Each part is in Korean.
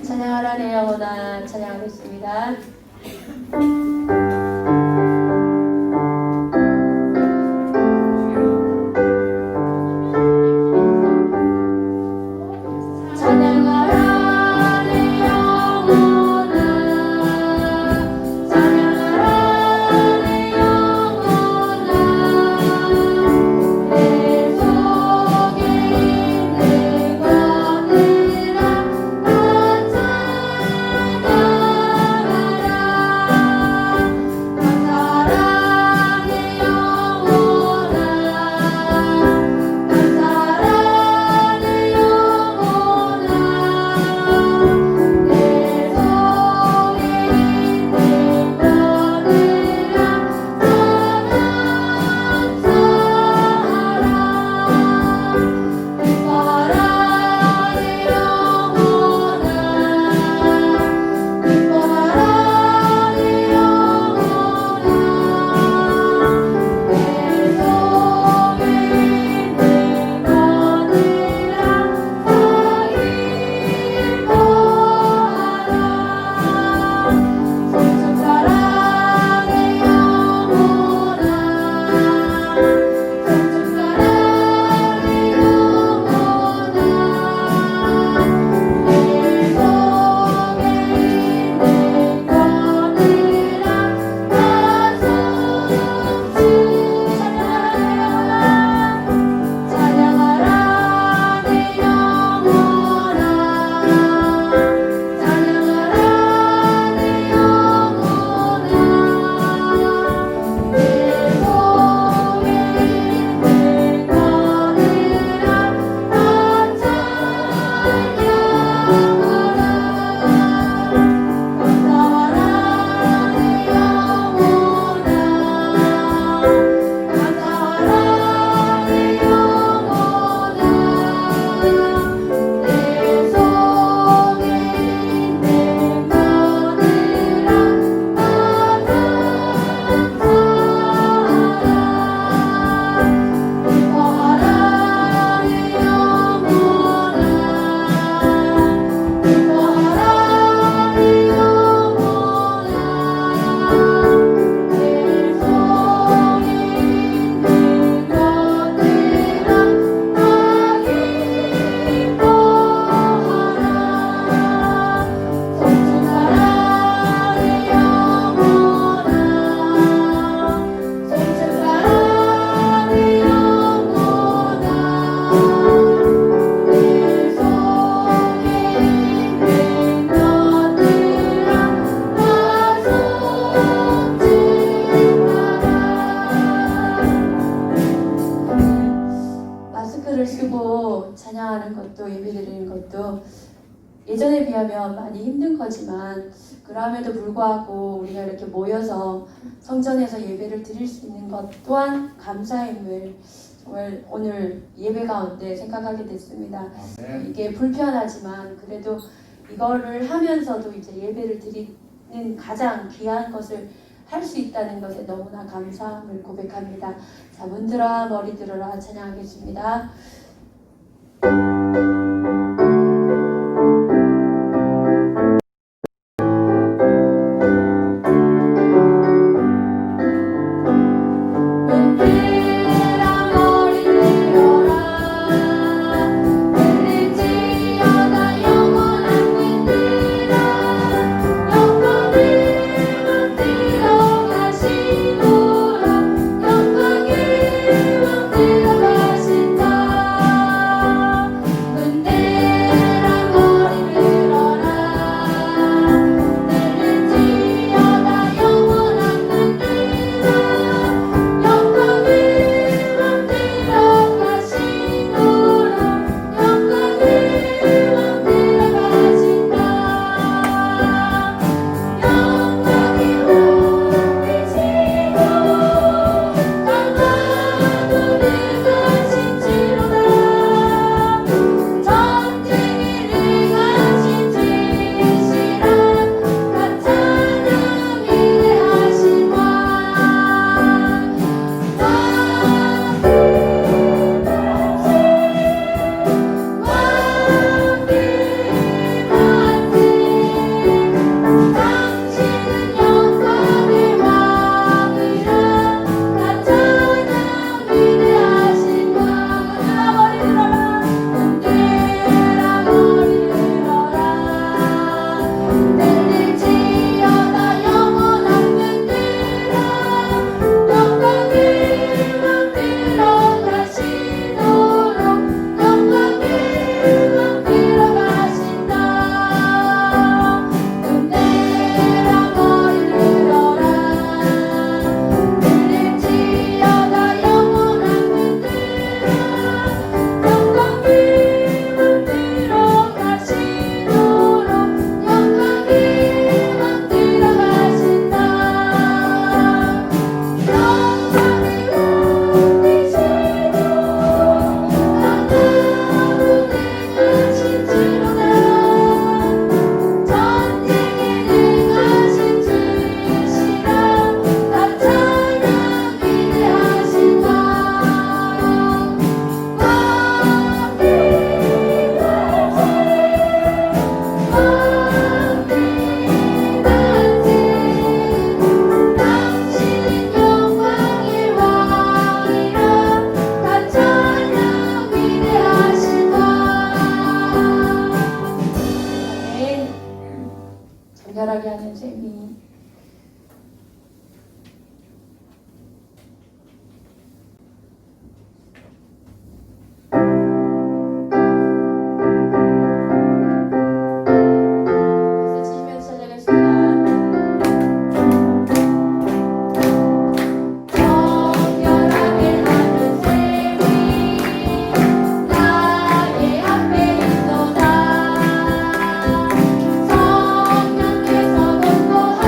찬양하라 내 영혼아 찬양하겠습니다. 마스크를 쓰고 찬양하는 것도 예배드리는 것도 예전에 비하면 많이 힘든 거지만 그럼에도 불구하고 우리가 이렇게 모여서 성전에서 예배를 드릴 수 있는 것 또한 감사임을 정말 오늘 예배 가운데 생각하게 됐습니다. 이게 불편하지만 그래도 이거를 하면서도 이제 예배를 드리는 가장 귀한 것을 할 수 있다는 것에 너무나 감사함을 고백합니다. 자, 문들아 머리 들어라 찬양하겠습니다. 영광의 왕 되어가신다. 간결하게 하는 재미. 박수 치시면서 찬양하십니다. 간결하게 하는 재미 나의 앞에 있도다. 성령께서 공고하시네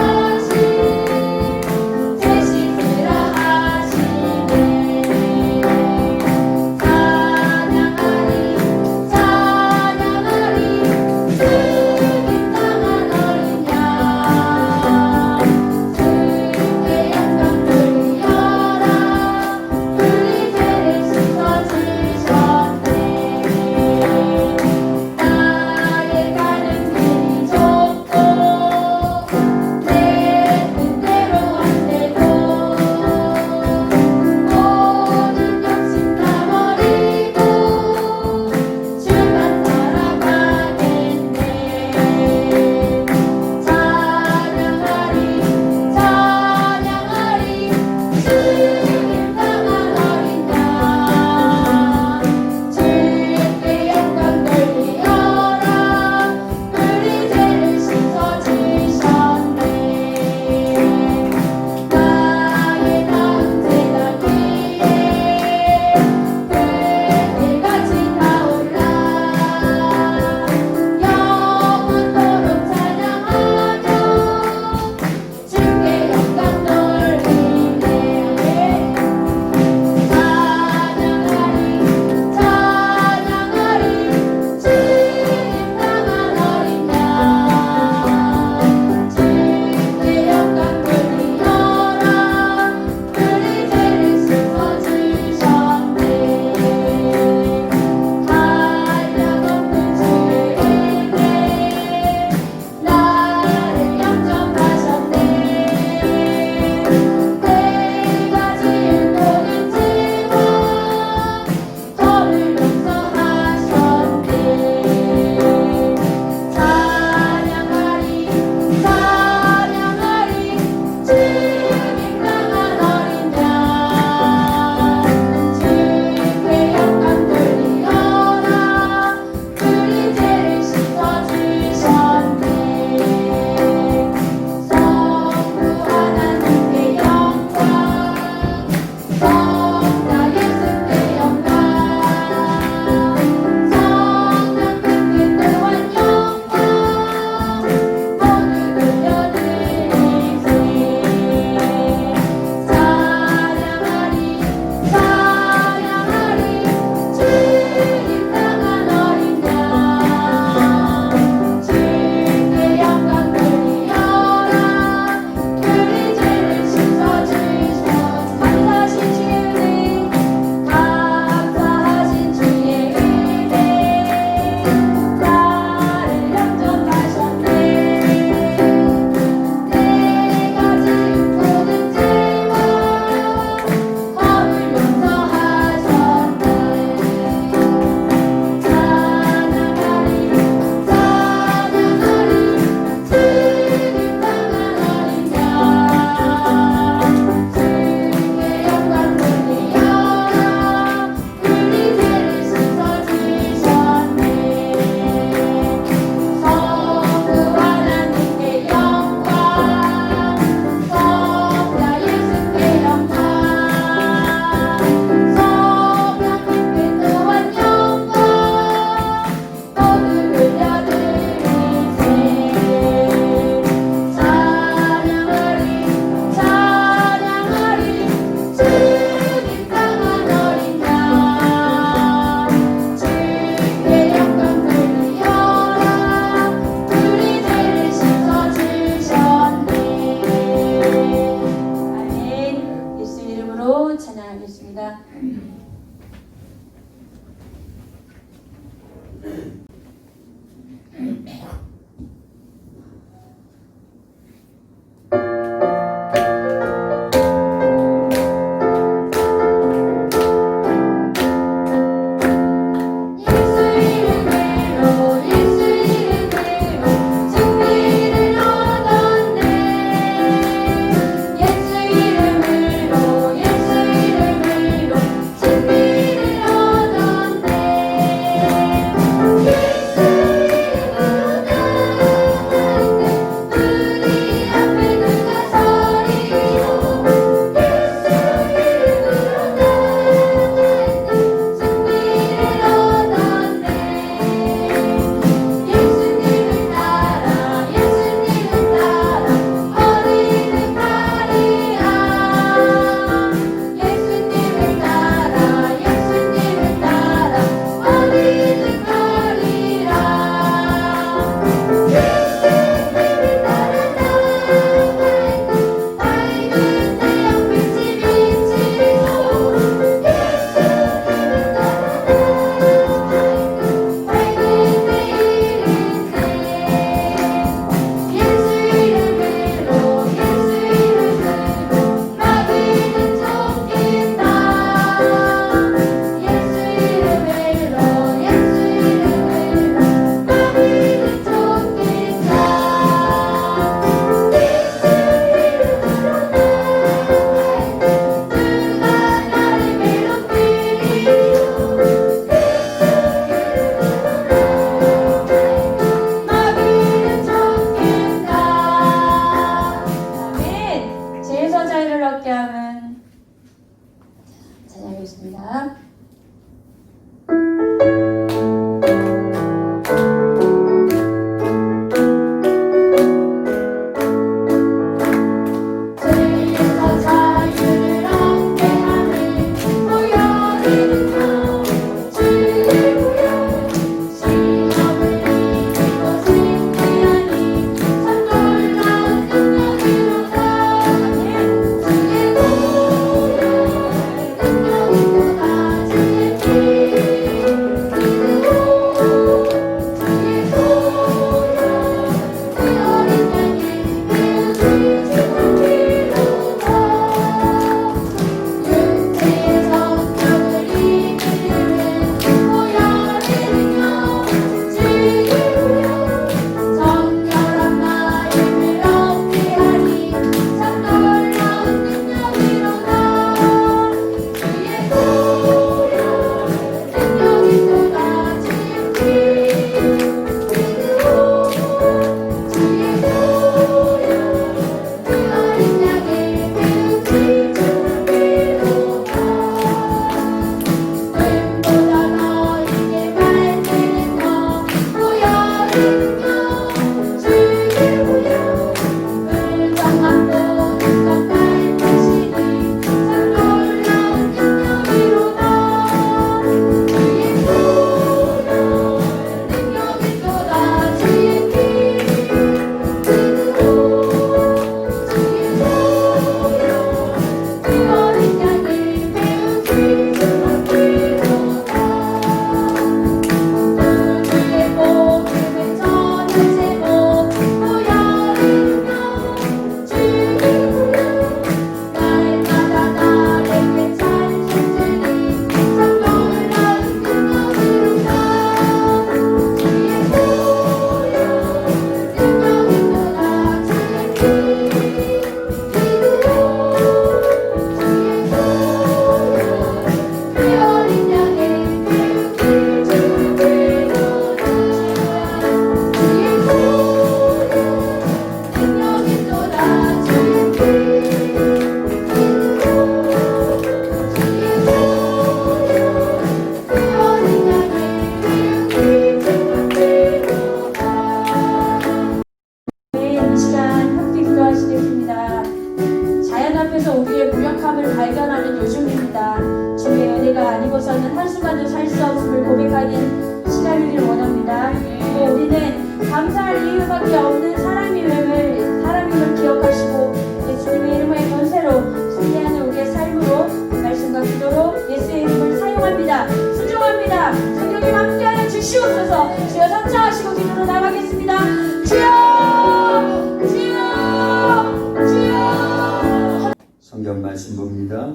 주시옵소서. 주여 삼창하시고 기도로 나가겠습니다. 주여 주여 주여. 성경 말씀 봅니다.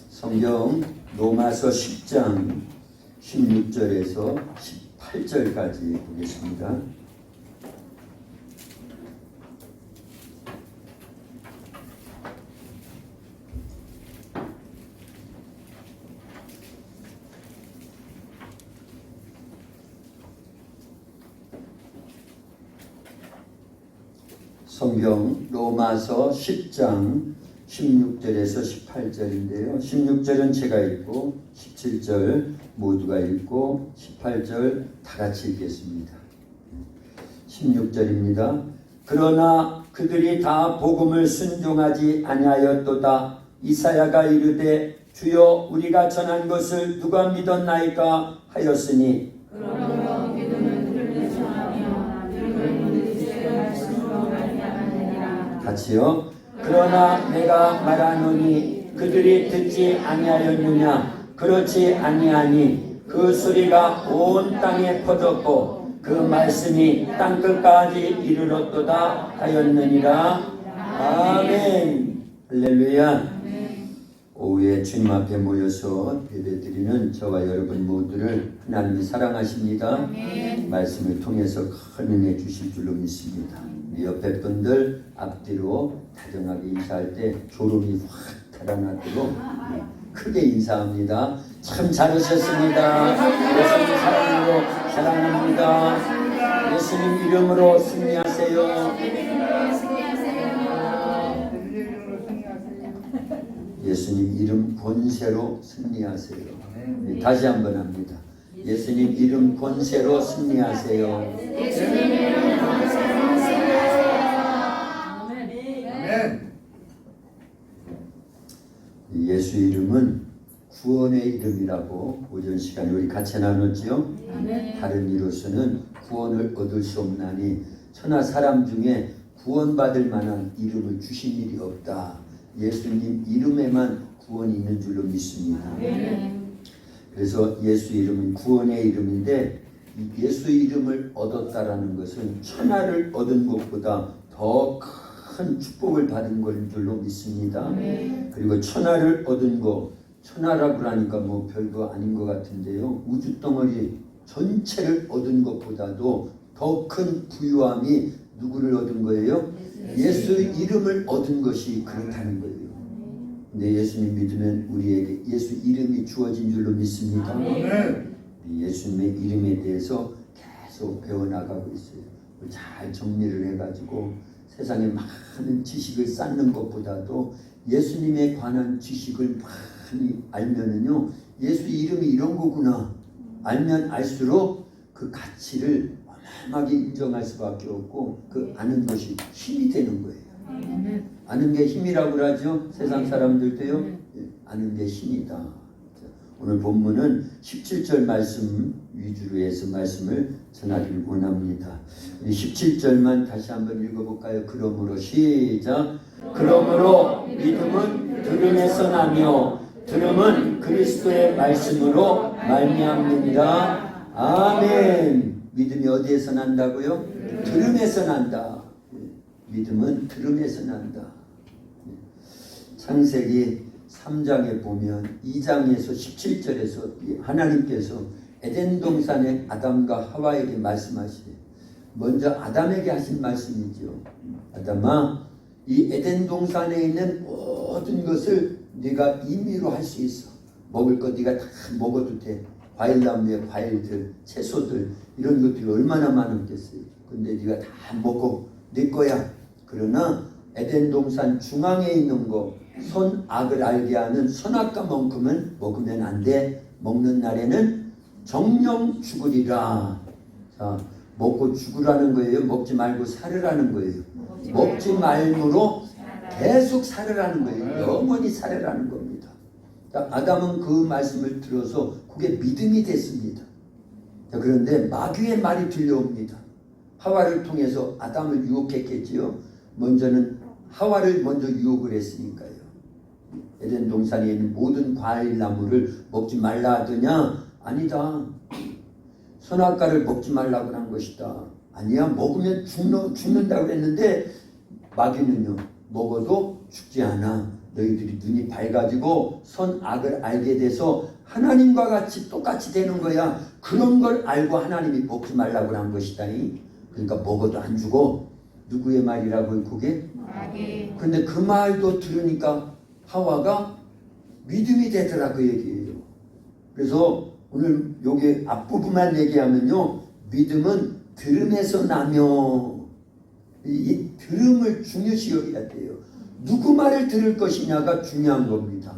성경 로마서 10장 16절에서 18절까지 보겠습니다. 성경 로마서 10장 16절에서 18절인데요. 16절은 제가 읽고 17절 모두가 읽고 18절 다 같이 읽겠습니다. 16절입니다. 그러나 그들이 다 복음을 순종하지 아니하였도다. 이사야가 이르되 주여 우리가 전한 것을 누가 믿었나이까 하였으니 그러므로 믿음은 들을 전하며 들은 그리스도의 말씀으로 말미암으리라. 같이요. 그러나 내가 말하노니 그들이 듣지 아니하였느냐. 그렇지 아니하니 그 소리가 온 땅에 퍼졌고 그 말씀이 땅끝까지 이르렀도다 하였느니라. 아멘. 할렐루야. 오후에 주님 앞에 모여서 예배드리는 저와 여러분 모두를 하나님이 사랑하십니다. 말씀을 통해서 큰 은혜 주실 줄로 믿습니다. 우리 옆에 분들 앞뒤로 다정하게 인사할 때 졸음이 확 달아나도록 크게 인사합니다. 참 잘하셨습니다. 예수님 사랑으로 사랑합니다. 예수님 이름으로 승리하세요. 예수님 이름 권세로 승리하세요. 다시 한번 합니다. 예수님 이름 권세로 승리하세요. 예수님 이름 권세로 승리하세요. 아멘. 예수 이름은 구원의 이름이라고 오전 시간에 우리 같이 나눴죠. 다른 이로서는 구원을 얻을 수 없나니 천하 사람 중에 구원받을 만한 이름을 주신 일이 없다. 예수님 이름에만 구원이 있는 줄로 믿습니다. 그래서 예수 이름은 구원의 이름인데 예수 이름을 얻었다라는 것은 천하를 얻은 것보다 더 큰 축복을 받은 것인 줄로 믿습니다. 그리고 천하를 얻은 것, 천하라고 하니까 뭐 별거 아닌 것 같은데요. 우주 덩어리 전체를 얻은 것보다도 더 큰 부유함이 누구를 얻은 거예요? 예수 이름을 얻은 것이 그렇다는 거예요. 근데 예수님 믿으면 우리에게 예수 이름이 주어진 줄로 믿습니다. 아멘. 예수님의 이름에 대해서 계속 배워나가고 있어요. 잘 정리를 해가지고 세상에 많은 지식을 쌓는 것보다도 예수님에 관한 지식을 많이 알면은요, 예수 이름이 이런 거구나 알면 알수록 그 가치를 어마어마하게 인정할 수밖에 없고 그 아는 것이 힘이 되는 거예요. 아는 게 힘이라고 그러죠. 세상 사람들도요. 아는 게 힘이다. 오늘 본문은 17절 말씀 위주로 해서 말씀을 전하기를 원합니다. 우리 17절만 다시 한번 읽어볼까요? 그러므로 시작. 그러므로 믿음은 들음에서 나며 들음은 그리스도의 말씀으로 말미암느니라. 아멘. 믿음이 어디에서 난다고요? 들음에서 난다. 믿음은 들음에서 난다. 창세기 3장에 보면 2장에서 17절에서 하나님께서 에덴 동산의 아담과 하와에게 말씀하시되 먼저 아담에게 하신 말씀이죠. 아담아, 이 에덴 동산에 있는 모든 것을 네가 임의로 할 수 있어. 먹을 것 네가 다 먹어도 돼. 과일나무의 과일들, 채소들 이런 것들이 얼마나 많았겠어요. 근데 네가 다 먹고 네 거야. 그러나 에덴 동산 중앙에 있는 거 선악을 알게 하는 선악과만큼은 먹으면 안 돼. 먹는 날에는 정령 죽으리라. 자, 먹고 죽으라는 거예요? 먹지 말고 살으라는 거예요? 먹지 말므로 계속 살으라는 거예요. 영원히 살으라는 겁니다. 자, 아담은 그 말씀을 들어서 그게 믿음이 됐습니다. 자, 그런데 마귀의 말이 들려옵니다. 하와를 통해서 아담을 유혹했겠지요. 먼저는 하와를 먼저 유혹을 했으니까요. 에덴 동산에 있는 모든 과일 나무를 먹지 말라 하더냐? 아니다. 선악과를 먹지 말라고 한 것이다. 아니야, 먹으면 죽는다고 그랬는데 마귀는요, 먹어도 죽지 않아. 너희들이 눈이 밝아지고 선악을 알게 돼서 하나님과 같이 똑같이 되는 거야. 그런 걸 알고 하나님이 먹지 말라고 한 것이다. 그러니까 먹어도 안 죽어. 누구의 말이라고요, 그게? 마귀. 근데 그 말도 들으니까 하와가 믿음이 되더라, 그 얘기예요. 그래서 오늘 여기 앞부분만 얘기하면요, 믿음은 들음에서 나며, 이 들음을 중요시 여겨야 돼요. 누구 말을 들을 것이냐가 중요한 겁니다.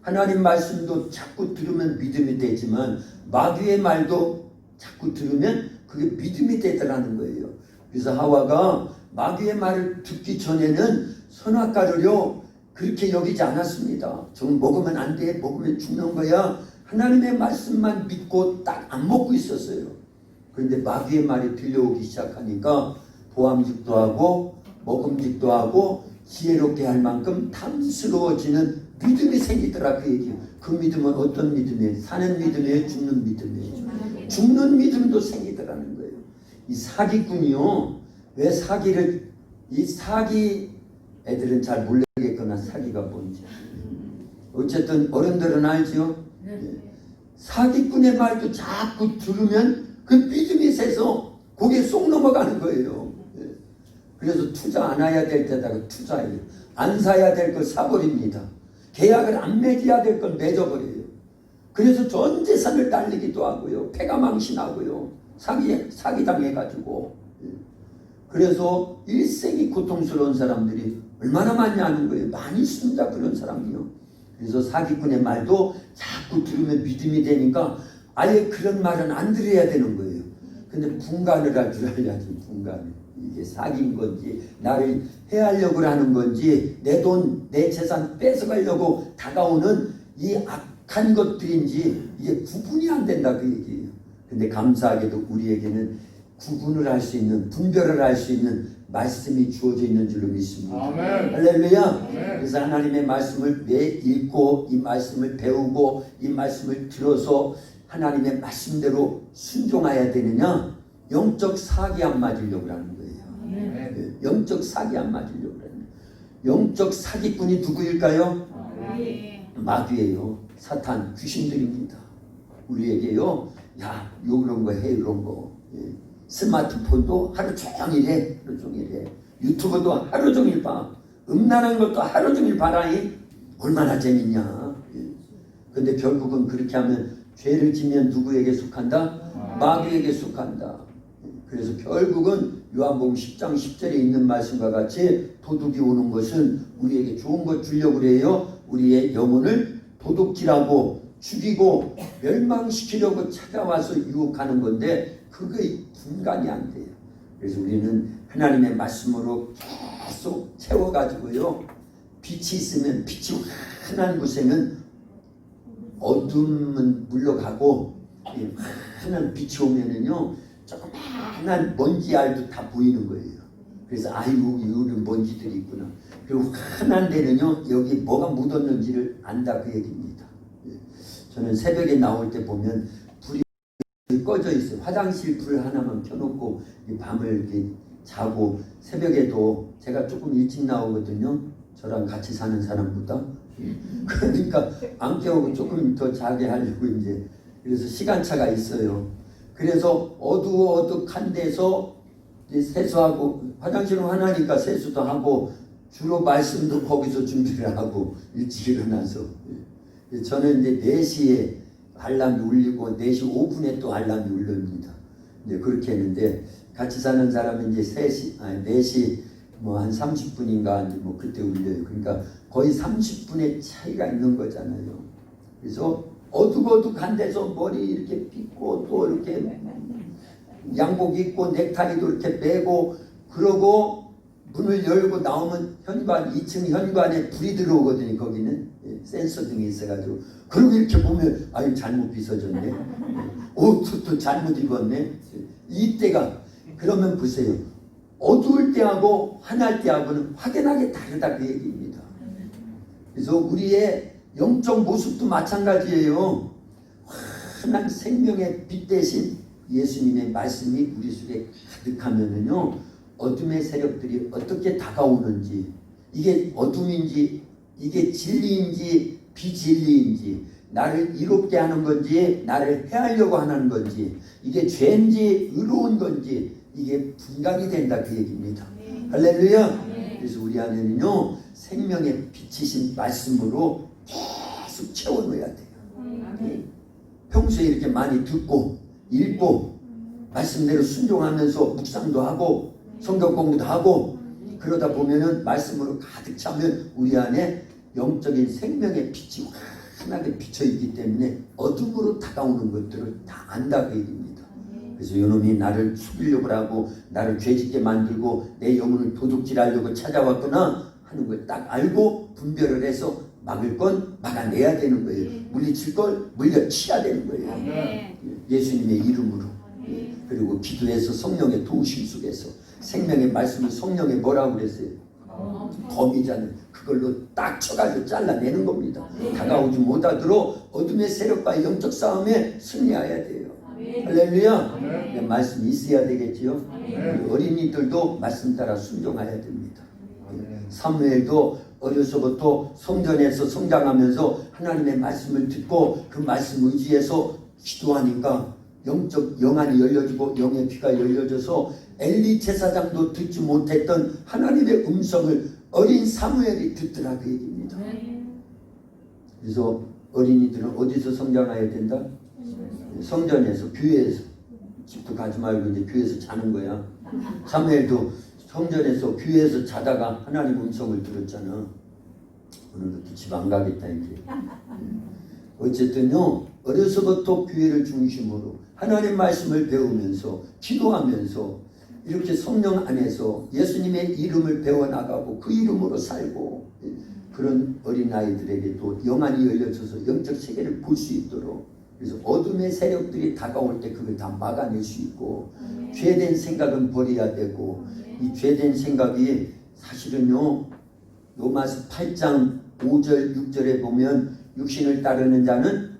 하나님 말씀도 자꾸 들으면 믿음이 되지만 마귀의 말도 자꾸 들으면 그게 믿음이 되더라는 거예요. 그래서 하와가 마귀의 말을 듣기 전에는 선악과를요 그렇게 여기지 않았습니다. 저건 먹으면 안 돼, 먹으면 죽는 거야. 하나님의 말씀만 믿고 딱 안 먹고 있었어요. 그런데 마귀의 말이 들려오기 시작하니까 보암직도 하고 먹음직도 하고 지혜롭게 할 만큼 탐스러워지는 믿음이 생기더라, 그 얘기예요. 그 믿음은 어떤 믿음이에요? 사는 믿음이에요? 죽는 믿음이에요? 죽는 믿음도 생기더라는 거예요. 이 사기꾼이요, 왜 사기를, 이 사기 애들은 잘 모르겠거나 사기가 뭔지. 어쨌든 어른들은 알죠? 사기꾼의 말도 자꾸 들으면 그 믿음이 세서 거기에 쏙 넘어가는 거예요. 그래서 투자 안 해야 될 때다가 투자해요. 안 사야 될 걸 사버립니다. 계약을 안 맺어야 될 걸 맺어버려요. 그래서 전 재산을 날리기도 하고요. 패가 망신하고요. 사기당해가지고. 그래서 일생이 고통스러운 사람들이 얼마나 많이 하는 거예요. 많이 있습니다, 그런 사람이요. 그래서 사기꾼의 말도 자꾸 들으면 믿음이 되니까 아예 그런 말은 안 들어야 되는 거예요. 근데 분간을 할 줄 알아야지, 분간을. 이게 사기인 건지 나를 해하려고 하는 건지 내 돈, 내 재산 뺏어가려고 다가오는 이 악한 것들인지 이게 구분이 안 된다, 그 얘기예요. 근데 감사하게도 우리에게는 구분을 할 수 있는, 분별을 할 수 있는 말씀이 주어져 있는 줄로 믿습니다. 아멘. 할렐루야. 아멘. 그래서 하나님의 말씀을 왜 읽고 이 말씀을 배우고 이 말씀을 들어서 하나님의 말씀대로 순종해야 되느냐? 영적 사기 안 맞으려고 하는 거예요. 아멘. 영적 사기 안 맞으려고 하는 거예요. 영적 사기꾼이 누구일까요? 마귀예요. 사탄, 귀신들입니다. 우리에게요, 야, 요 그런 거 해, 이런 거. 스마트폰도 하루 종일 해, 하루 종일 해. 유튜브도 하루 종일 봐. 음란한 것도 하루 종일 봐라이. 얼마나 재밌냐. 근데 결국은 그렇게 하면 죄를 지면 누구에게 속한다? 마귀에게 속한다. 그래서 결국은 요한복음 10장 10절에 있는 말씀과 같이 도둑이 오는 것은 우리에게 좋은 것 주려고 그래요. 우리의 영혼을 도둑질하고 죽이고 멸망시키려고 찾아와서 유혹하는 건데 그게 분간이 안 돼요. 그래서 우리는 하나님의 말씀으로 계속 채워가지고요. 빛이 있으면, 빛이 환한 곳에는 어둠은 물러가고 환한 빛이 오면은요 조그만한 먼지 알도 다 보이는 거예요. 그래서 아이고 이런 먼지들이 있구나. 그리고 환한 데는요 여기 뭐가 묻었는지를 안다, 그 얘기입니다. 저는 새벽에 나올 때 보면 불이 꺼져 있어요. 화장실 불 하나만 켜놓고 밤을 이렇게 자고, 새벽에도 제가 조금 일찍 나오거든요. 저랑 같이 사는 사람보다. 그러니까 안 깨우고 조금 더 자게 하려고 이제. 그래서 시간차가 있어요. 그래서 어둑어둑한 데서 세수하고, 화장실은 하나니까 세수도 하고 주로 말씀도 거기서 준비를 하고 일찍 일어나서. 저는 이제 4시에 알람이 울리고 4시 5분에 또 알람이 울립니다. 이제 그렇게 했는데 같이 사는 사람은 이제 4시 뭐 한 30분인가 뭐 그때 울려요. 그러니까 거의 30분의 차이가 있는 거잖아요. 그래서 어둑어둑한 데서 머리 이렇게 빗고 또 이렇게 양복 입고 넥타이도 이렇게 매고 그러고 문을 열고 나오면 현관 2층 현관에 불이 들어오거든요. 거기는 센서 등이 있어가지고 그리고 이렇게 보면 아유 잘못 빗어졌네, 옷도 잘못 입었네. 이때가 그러면 보세요. 어두울 때하고 환할 때하고는 확연하게 다르다, 그 얘기입니다. 그래서 우리의 영적 모습도 마찬가지예요. 환한 생명의 빛 대신 예수님의 말씀이 우리 속에 가득하면은요, 어둠의 세력들이 어떻게 다가오는지, 이게 어둠인지, 이게 진리인지, 비진리인지, 나를 이롭게 하는 건지, 나를 해하려고 하는 건지, 이게 죄인지, 의로운 건지, 이게 분간이 된다 그 얘기입니다. 할렐루야. 그래서 우리 안에는요, 생명의 빛이신 말씀으로 계속 채워넣어야 돼요. 평소에 이렇게 많이 듣고 읽고 말씀대로 순종하면서 묵상도 하고 성경 공부도 하고 그러다 보면은 말씀으로 가득 차면 우리 안에 영적인 생명의 빛이 환하게 비쳐 있기 때문에 어둠으로 다가오는 것들을 다 안다 그 얘기입니다. 그래서 이놈이 나를 속이려고 하고 나를 죄짓게 만들고 내 영혼을 도둑질하려고 찾아왔구나 하는 걸 딱 알고 분별을 해서 막을 건 막아내야 되는 거예요. 물리칠 걸 물려치야 되는 거예요. 예수님의 이름으로. 그리고 기도해서 성령의 도우심 속에서 생명의 말씀은 성령의 뭐라고 그랬어요? 검이잖아요. 그걸로 딱 쳐가지고 잘라내는 겁니다. 다가오지 못하도록 어둠의 세력과의 영적 싸움에 승리해야 돼요. 할렐루야. 말씀이 있어야 되겠지요. 어린이들도 말씀 따라 순종해야 됩니다. 사무엘도 어려서부터 성전에서 성장하면서 하나님의 말씀을 듣고 그 말씀 의지해서 기도하니까 영적 영안이 열려지고 영의 귀가 열려져서 엘리 제사장도 듣지 못했던 하나님의 음성을 어린 사무엘이 듣더라 그 얘기입니다. 그래서 어린이들은 어디서 성장해야 된다? 성전에서, 교회에서. 집도 가지 말고 이제 교회에서 자는 거야. 사무엘도 성전에서, 교회에서 자다가 하나님 음성을 들었잖아. 오늘부터 집 안 가겠다 이제. 어쨌든요, 어려서부터 교회를 중심으로 하나님 말씀을 배우면서 기도하면서 이렇게 성령 안에서 예수님의 이름을 배워나가고 그 이름으로 살고 그런 어린아이들에게 또 영안이 열려져서 영적 세계를 볼 수 있도록, 그래서 어둠의 세력들이 다가올 때 그걸 다 막아낼 수 있고 죄된 생각은 버려야 되고, 이 죄된 생각이 사실은요, 로마서 8장 5절 6절에 보면 육신을 따르는 자는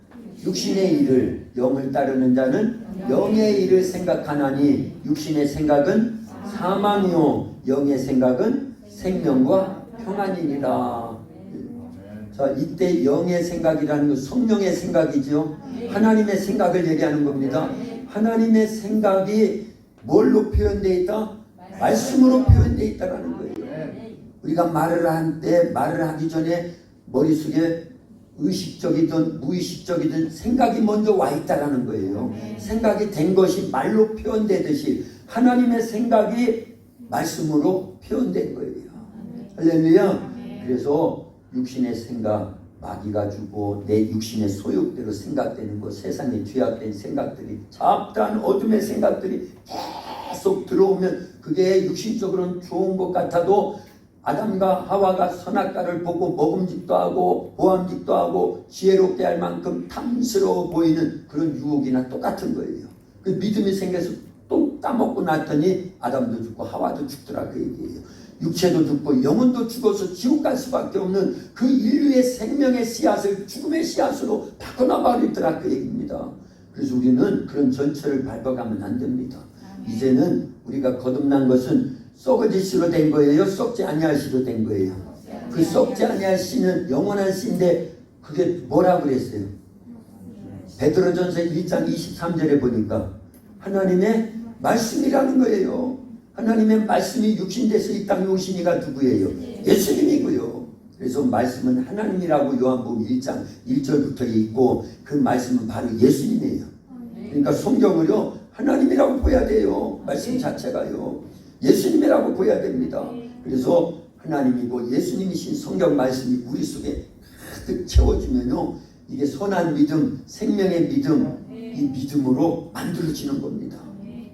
육신의 일을, 영을 따르는 자는 영의 일을 생각하나니 육신의 생각은 사망이요 영의 생각은 생명과 평안이니라. 자, 이때 영의 생각이라는 건 성령의 생각이죠. 하나님의 생각을 얘기하는 겁니다. 하나님의 생각이 뭘로 표현되어 있다? 말씀으로 표현되어 있다라는 거예요. 우리가 말을 할 때 말을 하기 전에 머릿속에 의식적이든 무의식적이든 생각이 먼저 와 있다라는 거예요. 생각이 된 것이 말로 표현되듯이 하나님의 생각이 말씀으로 표현된 거예요. 할렐루야. 그래서 육신의 생각, 마귀가 주고 내 육신의 소욕대로 생각되는 것, 세상에 죄악된 생각들이, 잡다한 어둠의 생각들이 계속 들어오면 그게 육신적으로는 좋은 것 같아도 아담과 하와가 선악과를 보고 먹음직도 하고 보암직도 하고 지혜롭게 할 만큼 탐스러워 보이는 그런 유혹이나 똑같은 거예요. 그 믿음이 생겨서 또 따먹고 났더니 아담도 죽고 하와도 죽더라 그 얘기예요. 육체도 죽고 영혼도 죽어서 지옥 갈 수밖에 없는 그 인류의 생명의 씨앗을 죽음의 씨앗으로 바꿔놔버리더라 그 얘기입니다. 그래서 우리는 그런 전철을 밟아가면 안 됩니다. 이제는 우리가 거듭난 것은 썩어질 씨로 된 거예요? 썩지 아니할 씨로 된 거예요? 그 썩지 아니할 씨는 영원한 씨인데 그게 뭐라 그랬어요? 베드로전서 1장 23절에 보니까 하나님의 말씀이라는 거예요. 하나님의 말씀이 육신돼서 이 땅에 오신 이가 누구예요? 예수님이고요. 그래서 말씀은 하나님이라고 요한복음 1장 1절부터 있고 그 말씀은 바로 예수님이에요. 그러니까 성경을요 하나님이라고 보야 돼요. 말씀 자체가요 예수님이라고 보야 됩니다. 그래서 하나님이고 예수님이신 성경 말씀이 우리 속에 가득 채워지면요 이게 선한 믿음, 생명의 믿음, 이 믿음으로 만들어지는 겁니다.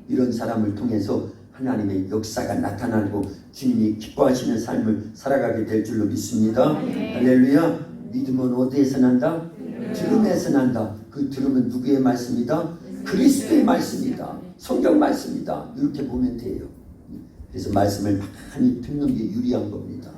이런 사람을 통해서 하나님의 역사가 나타나고 주님이 기뻐하시는 삶을 살아가게 될 줄로 믿습니다. 할렐루야. 믿음은 어디에서 난다? 들음에서 난다. 그 들음은 누구의 말씀이다? 그리스도의 말씀이다. 성경 말씀이다. 이렇게 보면 돼요. 그래서 말씀을 많이 듣는 게 유리한 겁니다.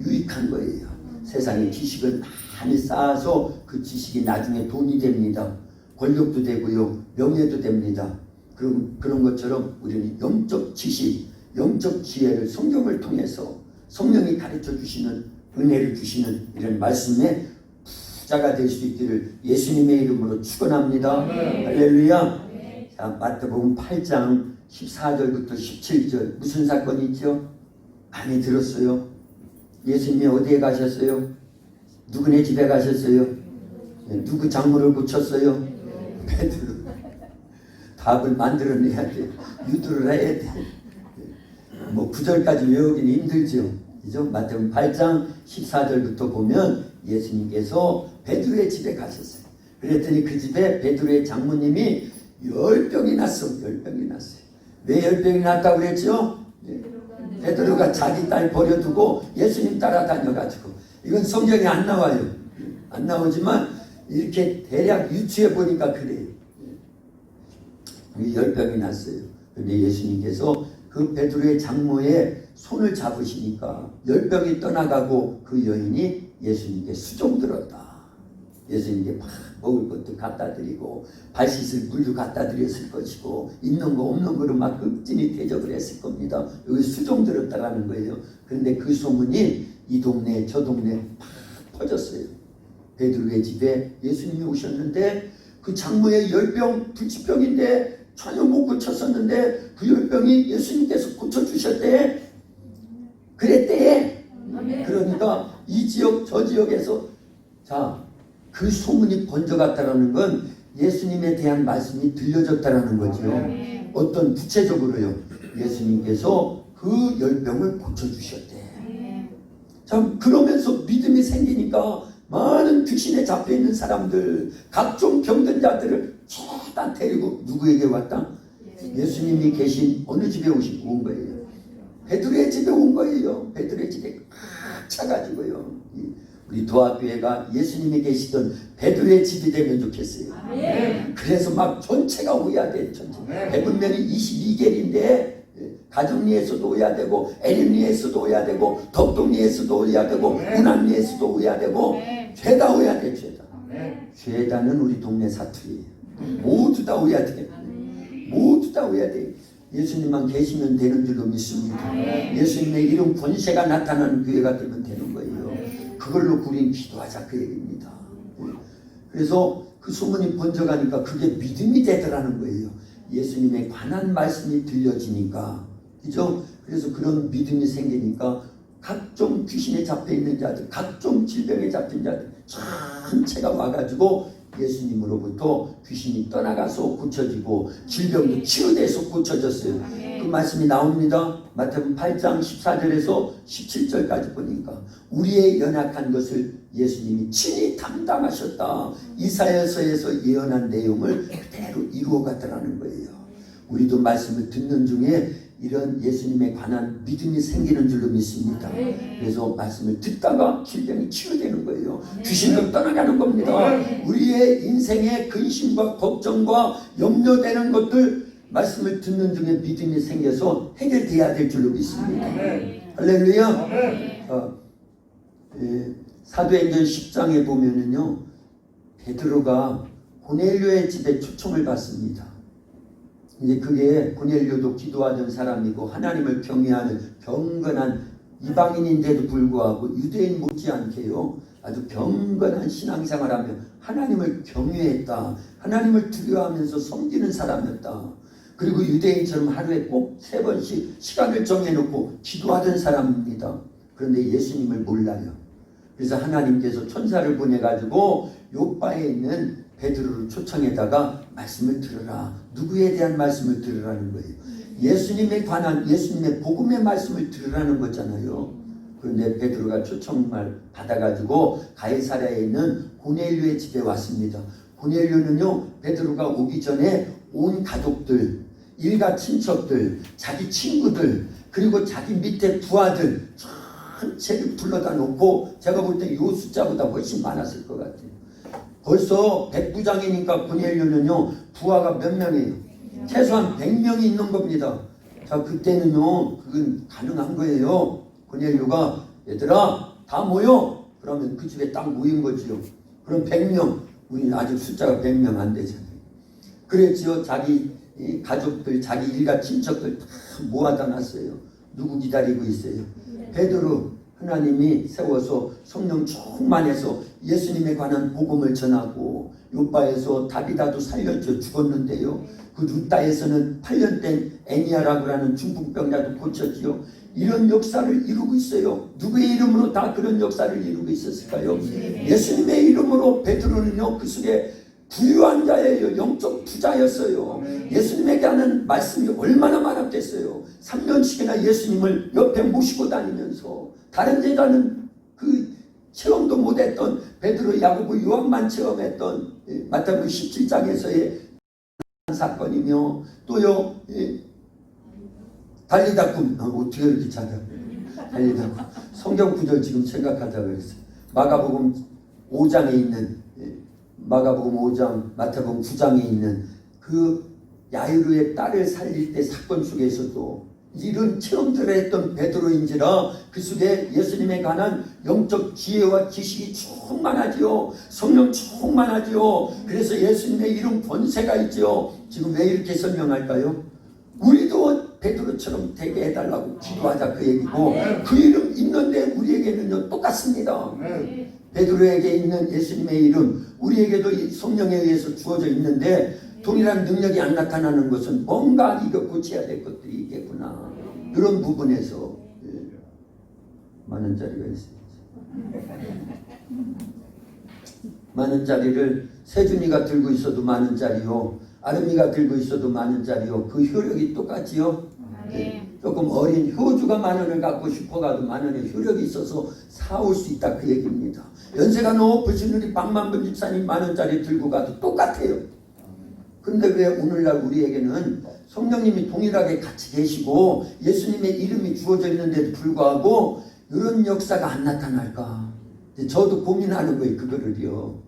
유익한 거예요. 세상에 지식을 많이 쌓아서 그 지식이 나중에 돈이 됩니다. 권력도 되고요. 명예도 됩니다. 그런 것처럼 우리는 영적 지식, 영적 지혜를 성경을 통해서 성령이 가르쳐 주시는 은혜를 주시는 이런 말씀에 부자가 될 수 있기를 예수님의 이름으로 축원합니다. 할렐루야. 자, 마태복음 8장 14절부터 17절 무슨 사건이 있죠? 많이 들었어요. 예수님이 어디에 가셨어요? 누구네 집에 가셨어요? 누구 장물을 고쳤어요? 베드로. 답을 만들어내야 돼. 유도를 해야 돼. 뭐 9절까지 외우기는 힘들죠. 그죠? 마태복음 8장 14절부터 보면 예수님께서 베드로의 집에 가셨어요. 그랬더니 그 집에 베드로의 장모님이 열병이 났어. 열병이 났어요. 왜 열병이 났다고 그랬죠? 베드로가 자기 딸 버려두고 예수님 따라다녀가지고, 이건 성경에 안 나와요. 안 나오지만 이렇게 대략 유추해 보니까 그래요. 열병이 났어요. 그런데 예수님께서 그 베드로의 장모의 손을 잡으시니까 열병이 떠나가고 그 여인이 예수님께 수종들었다. 예수님께 막 먹을 것도 갖다 드리고 발 씻을 물도 갖다 드렸을 것이고 있는 거 없는 거로 막 극진히 대접을 했을 겁니다. 여기 수종들었다라는 거예요. 그런데 그 소문이 이 동네 저 동네 막 퍼졌어요. 베드로의 집에 예수님이 오셨는데 그 장모의 열병 불치병인데 전혀 못 고쳤었는데 그 열병이 예수님께서 고쳐주셨대. 그랬대. 그러니까 이 지역 저 지역에서 그 소문이 번져갔다라는 건 예수님에 대한 말씀이 들려졌다라는 거죠. 어떤 구체적으로요. 예수님께서 그 열병을 고쳐주셨대. 참 그러면서 믿음이 생기니까 많은 귀신에 잡혀있는 사람들, 각종 병든 자들을 다 데리고 누구에게 왔다? 예수님이 계신 어느 집에 온 거예요? 베드로의 집에 온 거예요. 베드로의 집에 꽉 차가지고요. 우리 도합교회가 예수님이 계시던 베드로의 집이 되면 좋겠어요. 그래서 막 전체가 오야 돼. 전체. 해분면이 22개인데 가정리에서도 오야 되고 에림리에서도 오야 되고 덕동리에서도 오야 되고 운암리에서도 오야 되고 죄다 오야 돼. 죄다는 우리 동네 사투리예요. 모두 다 오야 돼. 모두 다 오야 돼. 예수님만 계시면 되는 줄로 믿습니다. 예수님의 이름 권세가 나타나는 교회가 되면 되는 거예요. 그걸로 우린 기도하자 그 얘기입니다. 그래서 그 소문이 번져가니까 그게 믿음이 되더라는 거예요. 예수님에 관한 말씀이 들려지니까. 그죠? 그래서 그런 믿음이 생기니까 각종 귀신에 잡혀있는 자들, 각종 질병에 잡힌 자들 전체가 와가지고 예수님으로부터 귀신이 떠나가서 고쳐지고 질병도 치유돼서 고쳐졌어요. 그 말씀이 나옵니다. 마태복음 8장 14절에서 17절까지 보니까 우리의 연약한 것을 예수님이 친히 담당하셨다. 이사야서에서 예언한 내용을 그대로 이루어갔다라는 거예요. 우리도 말씀을 듣는 중에 이런 예수님에 관한 믿음이 생기는 줄로 믿습니다. 그래서 말씀을 듣다가 질병이 치유되는 거예요. 귀신도 떠나가는 겁니다. 우리의 인생의 근심과 걱정과 염려되는 것들 말씀을 듣는 중에 믿음이 생겨서 해결돼야 될 줄로 믿습니다. 할렐루야. 사도행전 10장에 보면은요, 베드로가 고넬료의 집에 초청을 받습니다. 이제 그게 고넬료도 기도하던 사람이고 하나님을 경외하는 경건한 이방인인데도 불구하고 유대인 못지않게요 아주 경건한 신앙생활하며 하나님을 경외했다. 하나님을 두려워하면서 섬기는 사람이었다. 그리고 유대인처럼 하루에 꼭 3번씩 시간을 정해놓고 기도하던 사람입니다. 그런데 예수님을 몰라요. 그래서 하나님께서 천사를 보내가지고 요바에 있는 베드로를 초청에다가 말씀을 들으라. 누구에 대한 말씀을 들으라는 거예요? 예수님에 관한 예수님의 복음의 말씀을 들으라는 거잖아요. 그런데 베드로가 초청을 받아가지고 가이사랴에 있는 고넬료의 집에 왔습니다. 고넬료는요, 베드로가 오기 전에 온 가족들, 일가 친척들, 자기 친구들, 그리고 자기 밑에 부하들 전체를 불러다 놓고 제가 볼 때 이 숫자보다 훨씬 많았을 것 같아요. 벌써 백부장이니까 고넬료는요 부하가 몇 명이에요? 최소한 100명이 있는 겁니다. 자, 그때는요 그건 가능한 거예요. 고넬료가 얘들아 다 모여. 그러면 그 집에 딱 모인 거지요. 그럼 100명. 우리는 아직 숫자가 100명 안 되잖아요. 그랬지요. 자기 이 가족들, 자기 일가 친척들 다 모아다 놨어요. 누구 기다리고 있어요? 베드로 하나님이 세워서 성령 충만해서 예수님에 관한 복음을 전하고, 요바에서 다비다도 살렸죠. 죽었는데요. 그 루따에서는 8년 된 애니아라고 하는 중풍병자도 고쳤지요. 이런 역사를 이루고 있어요. 누구의 이름으로 다 그런 역사를 이루고 있었을까요? 예수님의 이름으로. 베드로는요, 그 속에 부유한 자예요. 영적 부자였어요. 예수님에게 하는 말씀이 얼마나 많았겠어요. 3년씩이나 예수님을 옆에 모시고 다니면서, 다른 제자는 그 체험도 못했던 베드로, 야고보, 요한만 체험했던 마태복음 17장에서의 사건이며, 또요 달리다꿈, 어떻게 이렇게 찾아? 달리다꿈. 성경 구절 지금 생각하다가 그랬어요. 마가복음 5장에 있는, 마가복음 5장, 마태복음 9장에 있는 그 야이로의 딸을 살릴 때 사건 속에서도 이런 체험들을 했던 베드로인지라 그 속에 예수님에 관한 영적 지혜와 지식이 충만하지요. 성령 충만하지요. 그래서 예수님의 이름 권세가 있지요. 지금 왜 이렇게 설명할까요? 우리도 베드로처럼 되게 해달라고 기도하자 그 얘기고, 그 이름 있는데 우리에게는요 똑같습니다. 베드로에게 있는 예수님의 이름 우리에게도 성령에 의해서 주어져 있는데, 동일한 능력이 안 나타나는 것은 뭔가 이거 고쳐야 될 것들이 있겠구나. 이런 부분에서 많은 자리가 있습니다. 많은 자리를 세준이가 들고 있어도 많은 자리요, 아름이가 들고 있어도 많은 자리요, 그 효력이 똑같지요. 조금 어린 효주가 10,000원을 갖고 싶어가도 10,000원의 효력이 있어서 사올 수 있다 그 얘기입니다. 연세가 높으신 우리 박만분 집사님 10,000원짜리 들고 가도 똑같아요. 근데 왜 오늘날 우리에게는 성령님이 동일하게 같이 계시고 예수님의 이름이 주어져 있는데도 불구하고 이런 역사가 안 나타날까? 저도 고민하는 거예요. 그거를요.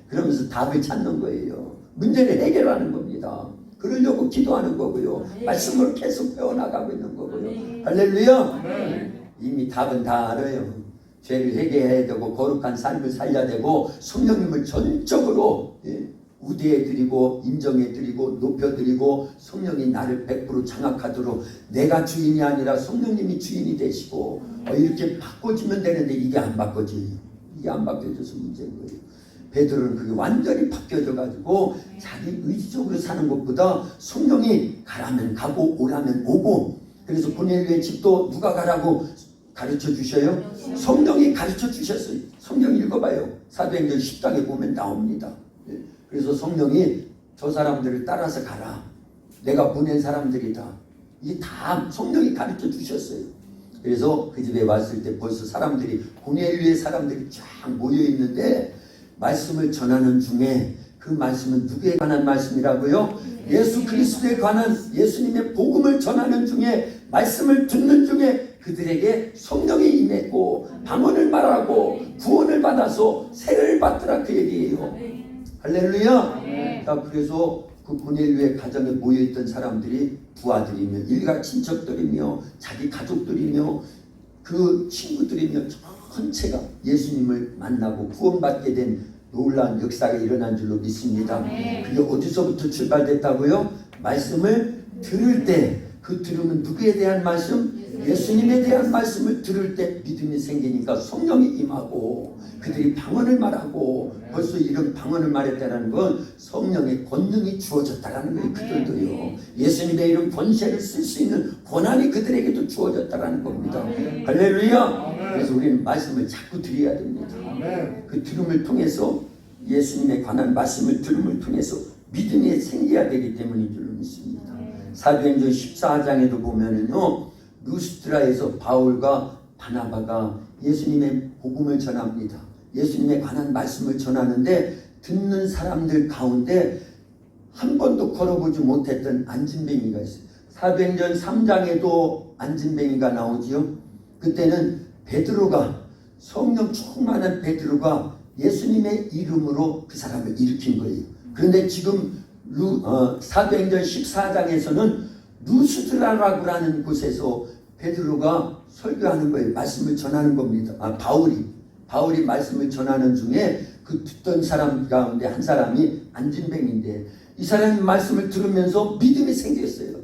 그러면서 답을 찾는 거예요. 문제를 해결하는 겁니다. 그러려고 기도하는 거고요. 말씀을 계속 배워나가고 있는 거고요. 할렐루야. 이미 답은 다 알아요. 죄를 회개해야 되고 거룩한 삶을 살려야 되고 성령님을 전적으로 우대해드리고 인정해드리고 높여드리고, 성령이 나를 100% 장악하도록 내가 주인이 아니라 성령님이 주인이 되시고 이렇게 바꿔주면 되는데 이게 안 바꿔져요. 이게 안 바뀌어져서 문제인 거예요. 베드로는 그게 완전히 바뀌어져 가지고 자기 의지적으로 사는 것보다 성령이 가라면 가고 오라면 오고, 그래서 고넬료의 집도 누가 가라고 가르쳐 주셔요? 성령이 가르쳐 주셨어요. 성령 읽어봐요. 사도행전 10장에 보면 나옵니다. 그래서 성령이 저 사람들을 따라서 가라. 내가 보낸 사람들이다. 이게 다 성령이 가르쳐 주셨어요. 그래서 그 집에 왔을 때 벌써 사람들이, 고넬료의 사람들이 쫙 모여 있는데 말씀을 전하는 중에, 그 말씀은 누구에 관한 말씀이라고요? 예수 그리스도에 관한, 예수님의 복음을 전하는 중에, 말씀을 듣는 중에 그들에게 성령이 임했고 방언을 말하고 구원을 받아서 세례를 받더라 그 얘기예요. 할렐루야. 자, 그래서 그 고넬료의 가정에 모여있던 사람들이 부하들이며 일가 친척들이며 자기 가족들이며 그 친구들이며 전체가 예수님을 만나고 구원받게 된 놀라운 역사가 일어난 줄로 믿습니다. 그게 어디서부터 출발됐다고요? 말씀을 들을 때, 그 들으면 누구에 대한 말씀? 예수님에 대한 말씀을 들을 때 믿음이 생기니까 성령이 임하고 그들이 방언을 말하고, 벌써 이런 방언을 말했다는 건 성령의 권능이 주어졌다라는 거예요. 그들도요. 예수님의 이름 권세를 쓸 수 있는 권한이 그들에게도 주어졌다라는 겁니다. 할렐루야. 그래서 우리는 말씀을 자꾸 드려야 됩니다. 그 들음을 통해서, 예수님에 관한 말씀을 들음을 통해서 믿음이 생겨야 되기 때문인 줄로 믿습니다. 사도행전 14장에도 보면은요, 루스트라에서 바울과 바나바가 예수님의 복음을 전합니다. 예수님에 관한 말씀을 전하는데 듣는 사람들 가운데 한 번도 걸어보지 못했던 안진뱅이가 있어요. 사도행전 3장에도 안진뱅이가 나오지요. 그때는 베드로가, 성령 충만한 베드로가 예수님의 이름으로 그 사람을 일으킨 거예요. 그런데 지금 사도행전 14장에서는 루스드라라고 하는 곳에서 베드로가 설교하는 거예요. 말씀을 전하는 겁니다. 바울이 말씀을 전하는 중에 그 듣던 사람 가운데 한 사람이 안진뱅인데, 이 사람이 말씀을 들으면서 믿음이 생겼어요.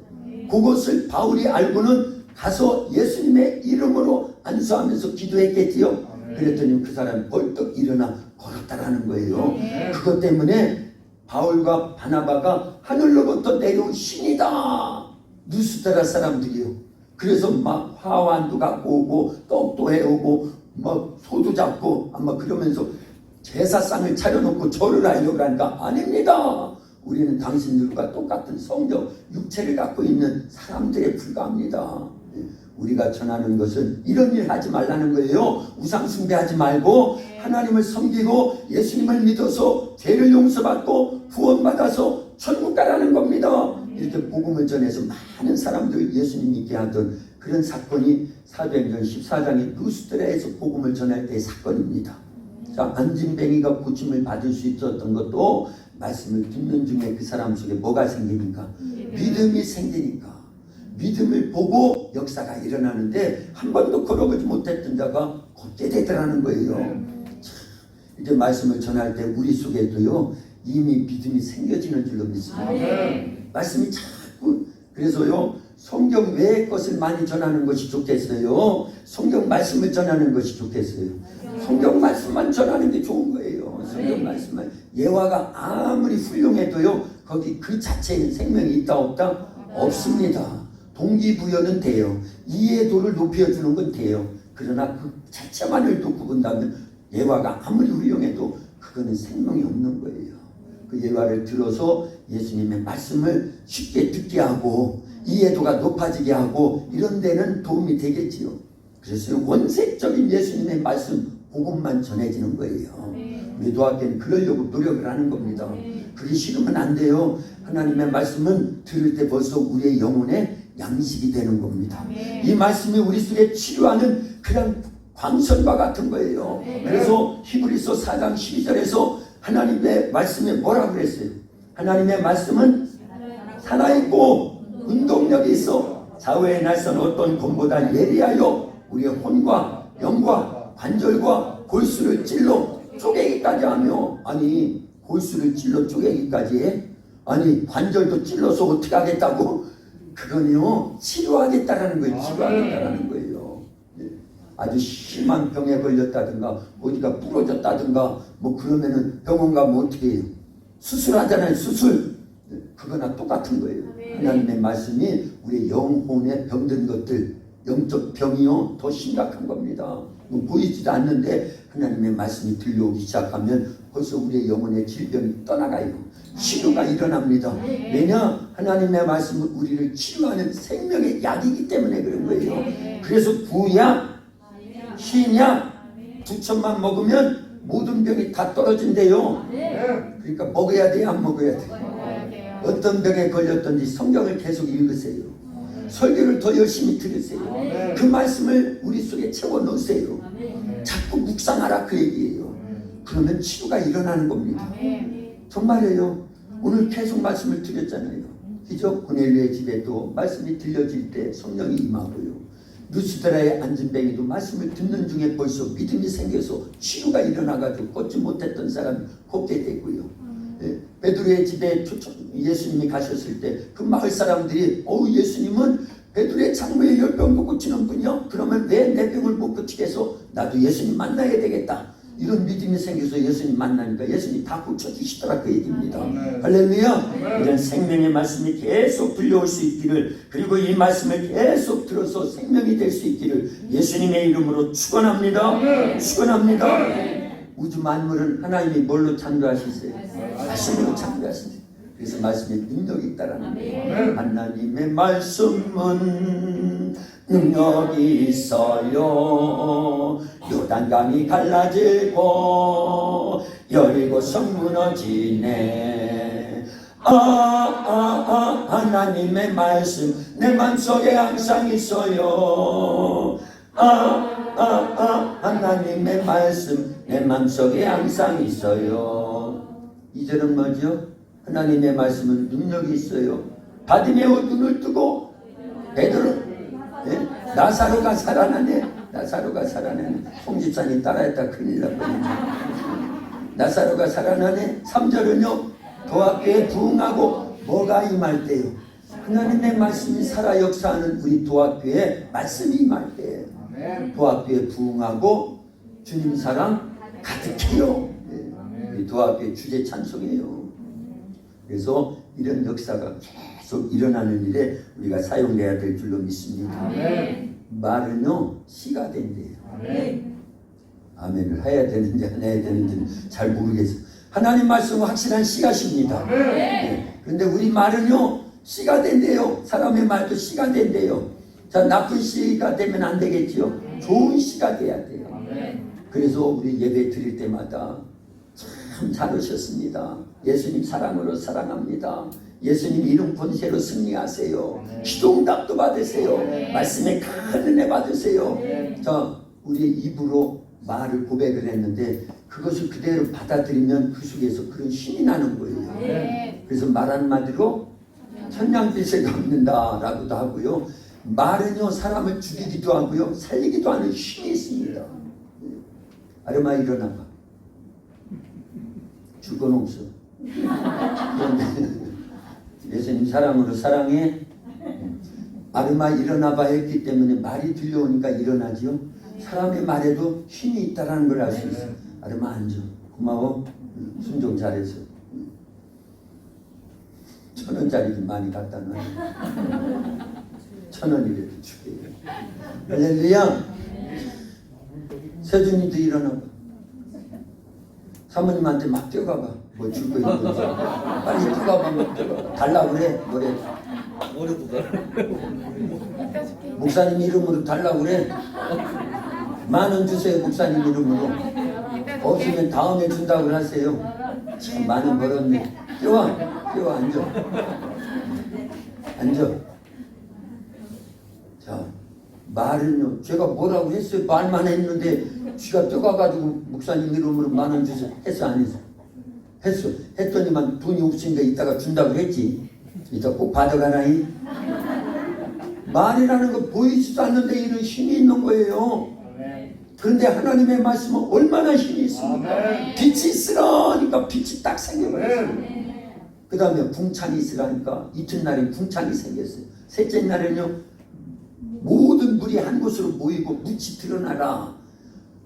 그것을 바울이 알고는 가서 예수님의 이름으로 안수하면서 기도했겠지요. 그랬더니 그 사람이 벌떡 일어나 걸었다라는 거예요. 그것 때문에 바울과 바나바가 하늘로부터 내려온 신이다. 누스드라 사람들이요. 그래서 막 화환도 갖고 오고 떡도 해오고 막 소도 잡고 아마 그러면서 제사상을 차려놓고 절을 하려고 하니까 아닙니다. 우리는 당신들과 똑같은 성적 육체를 갖고 있는 사람들에 불과합니다. 우리가 전하는 것은 이런 일 하지 말라는 거예요. 우상 숭배하지 말고 하나님을 섬기고 예수님을 믿어서 죄를 용서받고 구원받아서 천국 가라는 겁니다. 이렇게 복음을 전해서 많은 사람들 예수님 믿게 하던 그런 사건이 사도행전 14장의 루스드라에서 복음을 전할 때의 사건입니다. 자, 안진뱅이가 고침을 받을 수 있었던 것도 말씀을 듣는 중에 그 사람 속에 뭐가 생기니까? 믿음이 생기니까. 믿음을 보고 역사가 일어나는데 한 번도 걸어보지 못했던 자가 걷게 되더라는 거예요. 참, 이제 말씀을 전할 때 우리 속에도요 이미 믿음이 생겨지는 줄로 믿습니다. 말씀이 자꾸 그래서요 성경 외의 것을 많이 전하는 것이 좋겠어요. 성경 말씀을 전하는 것이 좋겠어요. 성경 말씀만 전하는 게 좋은 거예요. 성경 말씀만. 예화가 아무리 훌륭해도요 거기 그 자체에는 생명이 있다 없다? 없습니다. 동기부여는 돼요. 이해도를 높여주는 건 돼요. 그러나 그 자체만을 놓고 본다면 예화가 아무리 훌륭해도 그거는 생명이 없는 거예요. 그 예화를 들어서 예수님의 말씀을 쉽게 듣게 하고 이해도가 높아지게 하고 이런 데는 도움이 되겠지요. 그래서 원색적인 예수님의 말씀 그것만 전해지는 거예요. 우리 도학교는 그러려고 노력을 하는 겁니다. 그게 싫으면 안 돼요. 하나님의 말씀은 들을 때 벌써 우리의 영혼에 양식이 되는 겁니다. 이 말씀이 우리 속에 치료하는 그런 광선과 같은 거예요. 그래서 히브리서 4장 12절에서 하나님의 말씀에 뭐라고 그랬어요? 하나님의 말씀은 살아있고 운동력이 있어 좌우의 날선 어떤 검보다 예리하여 우리의 혼과 영과 관절과 골수를 찔러 쪼개기까지 하며 아니 골수를 찔러 쪼개기까지 해? 아니 관절도 찔러서 어떻게 하겠다고? 그건요 치료하겠다라는 거예요. 치료하겠다라는 거예요. 아주 심한 병에 걸렸다든가 어디가 부러졌다든가 뭐 그러면은 병원 가면 어떻게 해요? 수술하잖아요. 수술. 그거나 똑같은 거예요. 하나님의 말씀이 우리 영혼에 병든 것들 영적 병이요 더 심각한 겁니다. 보이지도 않는데 하나님의 말씀이 들려오기 시작하면 벌써 우리의 영혼의 질병이 떠나가요. 치료가 일어납니다. 왜냐? 하나님의 말씀은 우리를 치료하는 생명의 약이기 때문에 그런 거예요. 그래서 구약, 신약, 부천만 먹으면 모든 병이 다 떨어진대요. 그러니까 먹어야 돼요? 안 먹어야 돼요? 어떤 병에 걸렸든지 성경을 계속 읽으세요. 설교를 더 열심히 들으세요. 그 말씀을 우리 속에 채워 넣으세요. 자꾸 묵상하라 그 얘기예요. 그러면 치료가 일어나는 겁니다. 정말이에요. 오늘 계속 말씀을 드렸잖아요. 그죠? 고넬료의 집에도 말씀이 들려질 때 성령이 임하고요. 루스드라의 안진뱅이도 말씀을 듣는 중에 벌써 믿음이 생겨서 치유가 일어나가지고 걷지 못했던 사람이 걷게 되고요. 베드로의 집에 예수님이 가셨을 때 그 마을 사람들이 예수님은 베드로의 장모의 열병도 고치는 분이요? 그러면 왜 내 병을 못 고치게 해서 나도 예수님 만나야 되겠다. 이런 믿음이 생겨서 예수님 만나니까 예수님 다 고쳐주시더라 그 얘기입니다. 할렐루야. 이런 생명의 말씀이 계속 들려올 수 있기를 그리고 이 말씀을 계속 들어서 생명이 될 수 있기를 예수님의 이름으로 축원합니다. 축원합니다. 우주 만물은 하나님이 뭘로 창조하셨어요? 말씀으로 창조하셨어요. 그래서 말씀에 능력이 있다라는 거예요. 하나님의 말씀은 능력이 있어요. 요단강이 갈라지고 여리고 성 무너지네. 하나님의 말씀 내 맘속에 항상 있어요. 하나님의 말씀 내 맘속에 항상 있어요. 이절은 뭐죠? 하나님의 말씀은 능력이 있어요. 바디메오 눈을 뜨고 베드로 나사로가 살아나네. 나사로가 살아나네. 송집사님 따라했다 큰일 날 뻔했네. 나사로가 살아나네. 3절은요 도학교에 부흥하고 뭐가 임할 때요? 하나님의 말씀이 살아 역사하는 우리 도학교에 말씀이 임할 때 도학교에 부흥하고 주님 사랑 가득해요. 우리 도학교의 주제 찬송이에요. 그래서 이런 역사가 계속 일어나는 일에 우리가 사용돼야 될 줄로 믿습니다. 말은요 씨가 된대요. 아멘을 해야 되는지 안 해야 되는지는 잘 모르겠어요. 하나님 말씀은 확실한 씨앗입니다. 그런데 우리 말은요 씨가 된대요. 사람의 말도 씨가 된대요. 자, 나쁜 씨가 되면 안 되겠지요. 좋은 씨가 돼야 돼요. 그래서 우리 예배 드릴 때마다 참 잘하셨습니다. 예수님 사랑으로 사랑합니다. 예수님 이름 권세로 승리하세요. 기도응답도 받으세요. 말씀에 큰 은혜 받으세요. 자, 우리 입으로 말을 고백을 했는데 그것을 그대로 받아들이면 그 속에서 그런 힘이 나는 거예요. 그래서 말 한마디로 천냥빛을 갚는다 라고도 하고요. 말은요 사람을 죽이기도 하고요 살리기도 하는 힘이 있습니다. 아르마 일어나봐. 죽은 없어. 그런데 예수님 사랑으로 사랑해. 아르마 일어나봐 했기 때문에 말이 들려오니까 일어나지요. 사람의 말에도 힘이 있다는 걸 알 수 있어. 아르마 앉아. 고마워. 순종 잘해서. 1,000원짜리 좀 많이 갖다 놔. 1,000원이라도 줄게. 할렐루야. 세준이도 일어나봐. 사모님한테 막 뛰어가봐. 뭐 줄 거 있는지. 빨리 뛰어가봐. 막 뛰어가봐. 달라고 그래. 뭐래. 머리도 달라. 목사님 이름으로 달라고 그래. 10,000원 주세요. 목사님 이름으로. 없으면 다음에 준다고 하세요. 참 많은 벌었네. 뛰어와. 뛰어와. 앉아. 앉아. 자, 말은요. 제가 뭐라고 했어요. 말만 했는데 쥐가 뛰어가가지고 목사님 이름으로 10,000원 주세요. 했어 안 했어? 했어. 했더니만 돈이 없으니까 이따가 준다고 했지. 이따 꼭 받아가라니. 말이라는 거 보이지도 않는데 이런 힘이 있는 거예요. 그런데 하나님의 말씀은 얼마나 힘이 있습니까? 빛이 있으라니까 빛이 딱 생겨버렸어요. 그 다음에 궁창이 있으라니까 이튿날에 궁창이 생겼어요. 셋째 날에는요 모든 물이 한 곳으로 모이고 묻이 드러나라.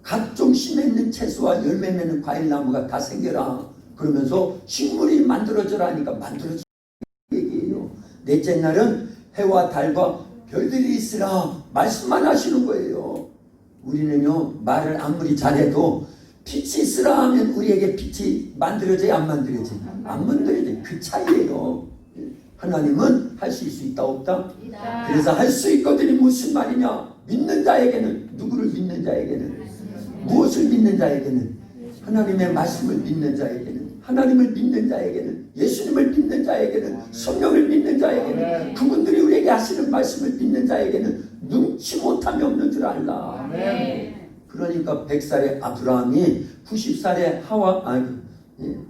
각종 씨 맺는 채소와 열매 맺는 과일나무가 다 생겨라. 그러면서 식물이 만들어져라니까 만들어져 얘기예요. 넷째 날은 해와 달과 별들이 있으라. 말씀만 하시는 거예요. 우리는요 말을 아무리 잘해도 빛이 있으라 하면 우리에게 빛이 만들어져야 안 만들어져? 안 만들어져. 그 차이예요. 하나님은 하실 수 있다 없다? 그래서 할 수 있거든이 무슨 말이냐? 믿는 자에게는, 누구를 믿는 자에게는, 무엇을 믿는 자에게는, 하나님의 말씀을 믿는 자에게는, 하나님을 믿는 자에게는, 예수님을 믿는 자에게는, 성령을 믿는 자에게는, 그분들이 우리에게 하시는 말씀을 믿는 자에게는 눈치 못함이 없는 줄 알라. 그러니까 100살의 아브라함이 90살의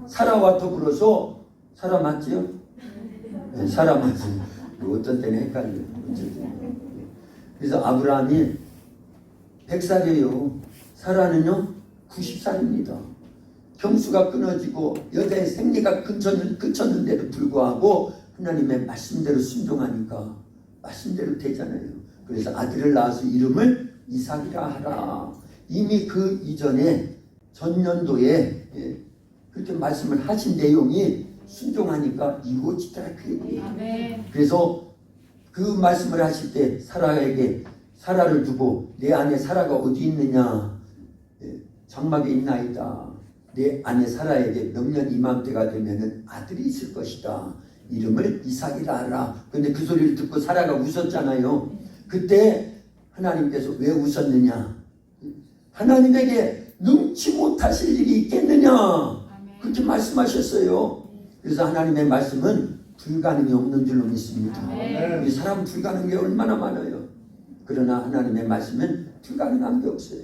사라와 더불어서, 사라 맞지요? 네, 사라 맞지. 어떤 때는 헷갈려요. 그래서 아브라함이 100살이에요. 사라는요 90살입니다. 경수가 끊어지고 여자의 생리가 끊쳤는데도 불구하고 하나님의 말씀대로 순종하니까 말씀대로 되잖아요. 그래서 아들을 낳아서 이름을 이삭이라 하라. 이미 그 이전에 전년도에 그렇게 말씀을 하신 내용이 순종하니까 이루어지더라 그 얘기예요. 그래서 그 말씀을 하실 때 사라에게 사라를 두고 내 안에 사라가 어디 있느냐, 장막에 있나이다. 내 안에 사라에게 명년 이맘때가 되면은 아들이 있을 것이다. 이름을 이삭이라 하라. 근데 그 소리를 듣고 사라가 웃었잖아요. 그때 하나님께서 왜 웃었느냐? 하나님에게 능치 못하실 일이 있겠느냐? 그렇게 말씀하셨어요. 그래서 하나님의 말씀은 불가능이 없는 줄로 믿습니다. 우리 사람 불가능한 게 얼마나 많아요. 그러나 하나님의 말씀은 불가능한 게 없어요.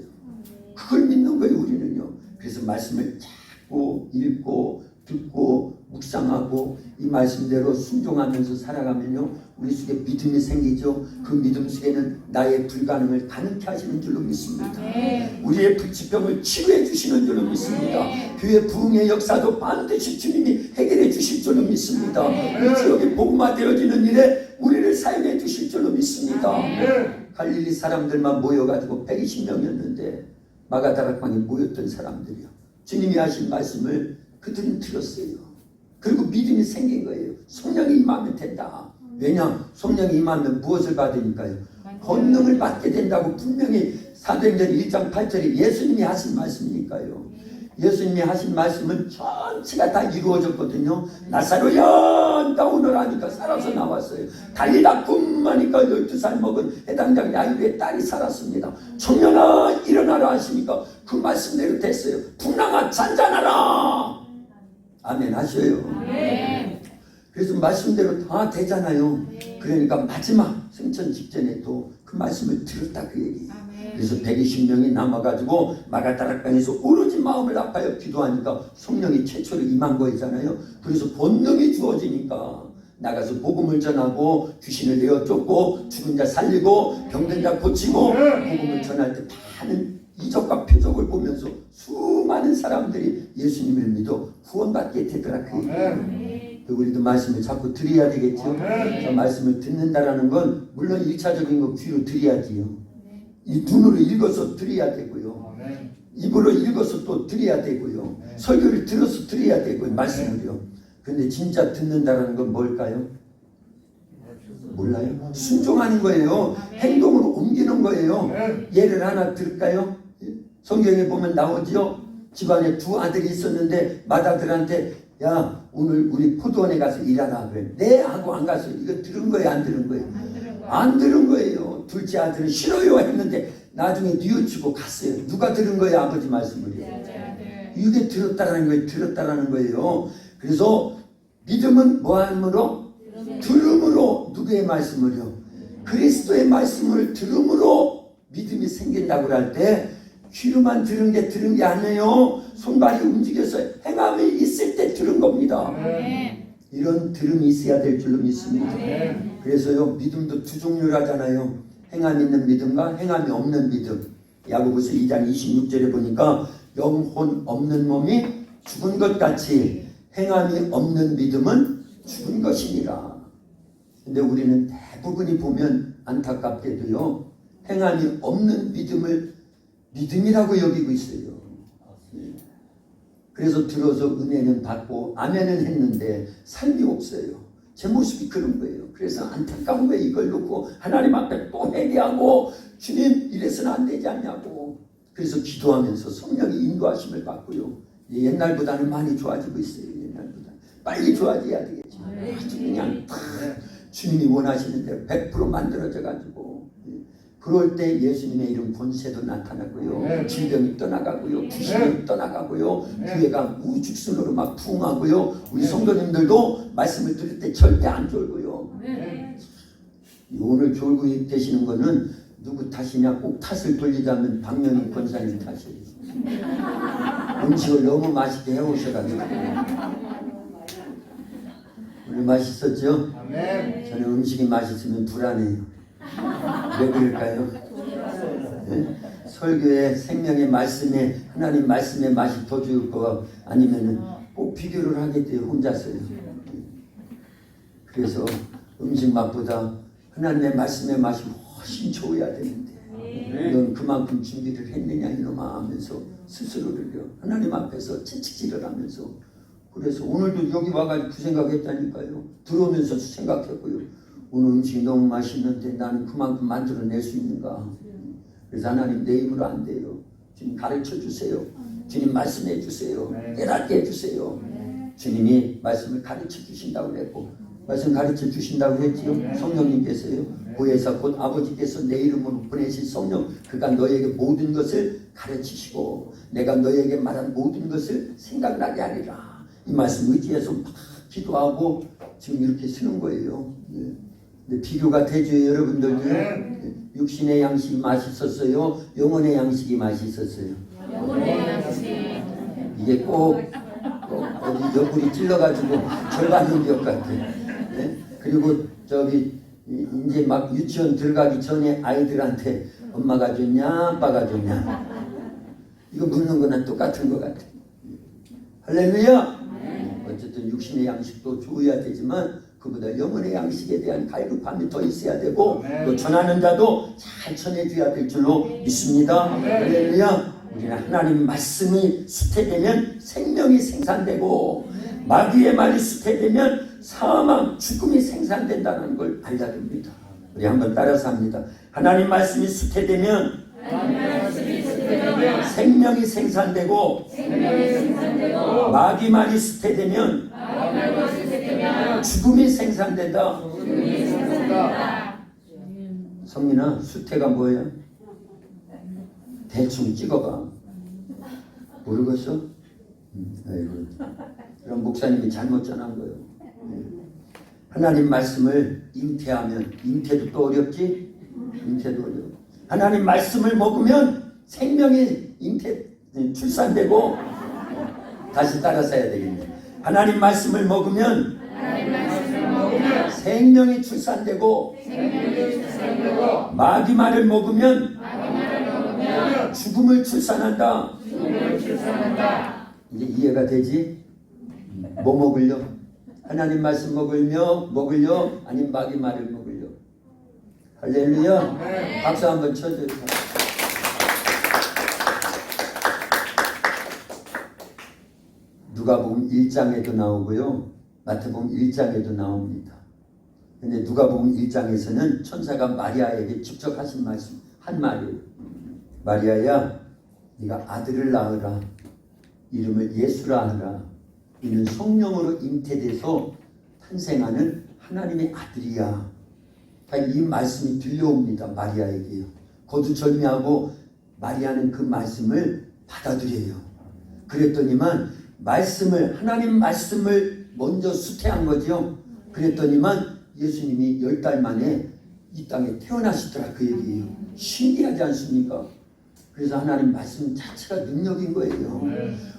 그걸 믿는 거예요 우리는요. 그래서 말씀을 찾고 읽고 듣고 묵상하고 이 말씀대로 순종하면서 살아가면요 우리 속에 믿음이 생기죠. 그 믿음 속에는 나의 불가능을 가능케 하시는 줄로 믿습니다. 우리의 불치병을 치유해 주시는 줄로 믿습니다. 교회 부흥의 역사도 반드시 주님이 해결해 주실 줄로 믿습니다. 이 지역이 복음화되어지는 일에 우리를 사용해 주실 줄로 믿습니다. 갈릴리 사람들만 모여가지고 120명이었는데 마가다락방에 모였던 사람들이요. 주님이 하신 말씀을 그들은 들었어요. 그리고 믿음이 생긴 거예요. 성령이 임하면 된다. 왜냐? 성령이 임하면 무엇을 받으니까요? 권능을 받게 된다고 분명히 사도행전 1장 8절에 예수님이 하신 말씀이니까요. 예수님이 하신 말씀은 전체가 다 이루어졌거든요. 나사로야 나오너라 하니까 살아서 나왔어요. 달리다 꿈 하니까 12살 먹은 해당장 야이루의 딸이 살았습니다. 청년아 일어나라 하시니까 그 말씀대로 됐어요. 풍랑아 잔잔하라. 아멘 하셔요. 그래서 말씀대로 다 되잖아요. 그러니까 마지막 승천 직전에도 그 말씀을 들었다 그 얘기예요. 그래서 120명이 남아가지고 마가다락방에서 오로지 마음을 아파요 기도하니까 성령이 최초로 임한 거잖아요. 그래서 본능이 주어지니까 나가서 복음을 전하고 귀신을 내어 쫓고 죽은 자 살리고 병든 자 고치고 복음을 전할 때 많은 이적과 표적을 보면서 수많은 사람들이 예수님을 믿어 구원받게 되더라 그 얘기예요. 우리도 말씀을 자꾸 드려야 되겠죠. 저 말씀을 듣는다라는 건 물론 1차적인 거 귀로 드려야지요. 이 눈으로 읽어서 드려야 되고요. 입으로 읽어서 또 드려야 되고요. 설교를 들어서 드려야 되고요. 말씀을요. 근데 진짜 듣는다라는 건 뭘까요? 몰라요. 순종하는 거예요. 행동으로 옮기는 거예요. 예를 하나 들을까요? 성경에 보면 나오죠. 집안에 두 아들이 있었는데 맏아들한테 야 오늘 우리 포도원에 가서 일하라 그래. 네 하고 안 가서 이거 들은 거예요 안 들은 거예요? 안 들은 거예요. 둘째 아들은 싫어요 했는데 나중에 뉘우치고 갔어요. 누가 들은 거예요? 아버지 말씀을요. 이게 들었다라는 거예요. 그래서 믿음은 뭐함으로? 들음으로. 누구의 말씀을요? 그리스도의 말씀을 들음으로 믿음이 생긴다고 할 때 귀로만 들은 게 아니에요. 손발이 움직여서 행함이 있을 때 들은 겁니다. 이런 들음이 있어야 될 줄로 믿습니다. 그래서요 믿음도 두 종류라잖아요. 행함 있는 믿음과 행함이 없는 믿음. 야고보서 2장 26절에 보니까 영혼 없는 몸이 죽은 것 같이 행함이 없는 믿음은 죽은 것이니라. 근데 우리는 대부분이 보면 안타깝게도요 행함이 없는 믿음을 믿음이라고 여기고 있어요. 그래서 들어서 은혜는 받고 아멘은 했는데 삶이 없어요. 제 모습이 그런 거예요. 그래서 안타까운 거예요. 이걸 놓고 하나님 앞에 또 회개하고 주님 이래서는 안 되지 않냐고. 그래서 기도하면서 성령의 인도하심을 받고요. 옛날보다는 많이 좋아지고 있어요. 옛날보다 빨리 좋아져야 되겠죠. 아주 그냥 다 주님이 원하시는 대로 100% 만들어져 가지고 그럴 때 예수님의 이름 권세도 나타나고요. 질병이 떠나가고요. 귀신이 떠나가고요. 교회가 우죽순으로 막 부흥하고요. 우리 성도님들도 말씀을 들을 때 절대 안 졸고요. 오늘 졸고 계시는 거는 누구 탓이냐? 꼭 탓을 돌리자면 박명희 권사님 탓이에요. 음식을 너무 맛있게 해오셔가지고. 오늘 맛있었죠? 저는 음식이 맛있으면 불안해요. 왜 그럴까요? 네? 설교의 생명의 말씀에 하나님 말씀의 맛이 더 좋을 거 아니면은 꼭 비교를 하게 돼요. 혼자서요. 그래서 음식 맛보다 하나님의 말씀의 맛이 훨씬 좋아야 되는데 넌 그만큼 준비를 했느냐 이놈아 하면서 스스로를요 하나님 앞에서 채찍질을 하면서 그래서 오늘도 여기 와가지고 그 생각했다니까요. 들어오면서 생각했고요. 오늘 음식이 너무 맛있는데 나는 그만큼 만들어낼 수 있는가. 그래서 하나님 내 힘으로 안 돼요. 주님 가르쳐 주세요. 주님 말씀해 주세요. 깨닫게 해주세요. 주님이 말씀을 가르쳐 주신다고 그랬고 말씀 가르쳐 주신다고 했지요. 성령님께서요. 보혜사 곧 아버지께서 내 이름으로 보내신 성령 그가 너에게 모든 것을 가르치시고 내가 너에게 말한 모든 것을 생각나게 하리라. 이 말씀 의지해서 막 기도하고 지금 이렇게 쓰는 거예요. 근데 비교가 되죠. 여러분들도요. 육신의 양식이 맛있었어요. 영혼의 양식이 맛있었어요. 영혼의 양식. 이게 꼭 어디 옆구리 찔러가지고 절반 넘길 것 같아. 네? 그리고 저기 이제 막 유치원 들어가기 전에 아이들한테 엄마가 좋냐 아빠가 좋냐 이거 묻는 거는 똑같은 것 같아. 할렐루야. 어쨌든 육신의 양식도 좋아야 되지만 그보다 영혼의 양식에 대한 갈급함이 더 있어야 되고 또 전하는 자도 잘 전해줘야 될 줄로 믿습니다. 할렐루야. 우리는 하나님 말씀이 수태되면 생명이 생산되고 마귀의 말이 수태되면 사망, 죽음이 생산된다는 걸 알게 됩니다. 우리 한번 따라서 합니다. 하나님 말씀이 수태되면 생명이 생산되고 마귀 말이 수태되면 죽음이 생산된다. 성민아, 수태가 뭐예요? 대충 찍어봐. 모르겠어? 아이고. 그럼 목사님이 잘못 전한 거예요. 하나님 말씀을 잉태하면, 잉태도 또 어렵지? 잉태도 어려워. 하나님 말씀을 먹으면 생명이 출산되고, 다시 따라서 해야 되겠네. 하나님 말씀을 먹으면 생명이 출산되고, 마귀 말을 먹으면 죽음을 출산한다. 이제 이해가 되지? 뭐 먹으려? 하나님 말씀 먹으려? 아니면 마귀 말을 먹으려? 할렐루야. 박수 한번 쳐줘요. 누가복음 1장에도 나오고요. 마태복음 1장에도 나옵니다. 근데 누가복음 1장에서는 천사가 마리아에게 직접 하신 말씀 한 말이에요. 마리아야, 네가 아들을 낳으라. 이름을 예수라 하라. 이는 성령으로 잉태돼서 탄생하는 하나님의 아들이야. 이 말씀이 들려옵니다. 마리아에게요. 거두절미하고 마리아는 그 말씀을 받아들여요. 그랬더니만 말씀을, 하나님 말씀을 먼저 수태한 거죠. 그랬더니만 예수님이 10달 만에 이 땅에 태어나시더라, 그 얘기예요. 신기하지 않습니까? 그래서 하나님 말씀 자체가 능력인 거예요.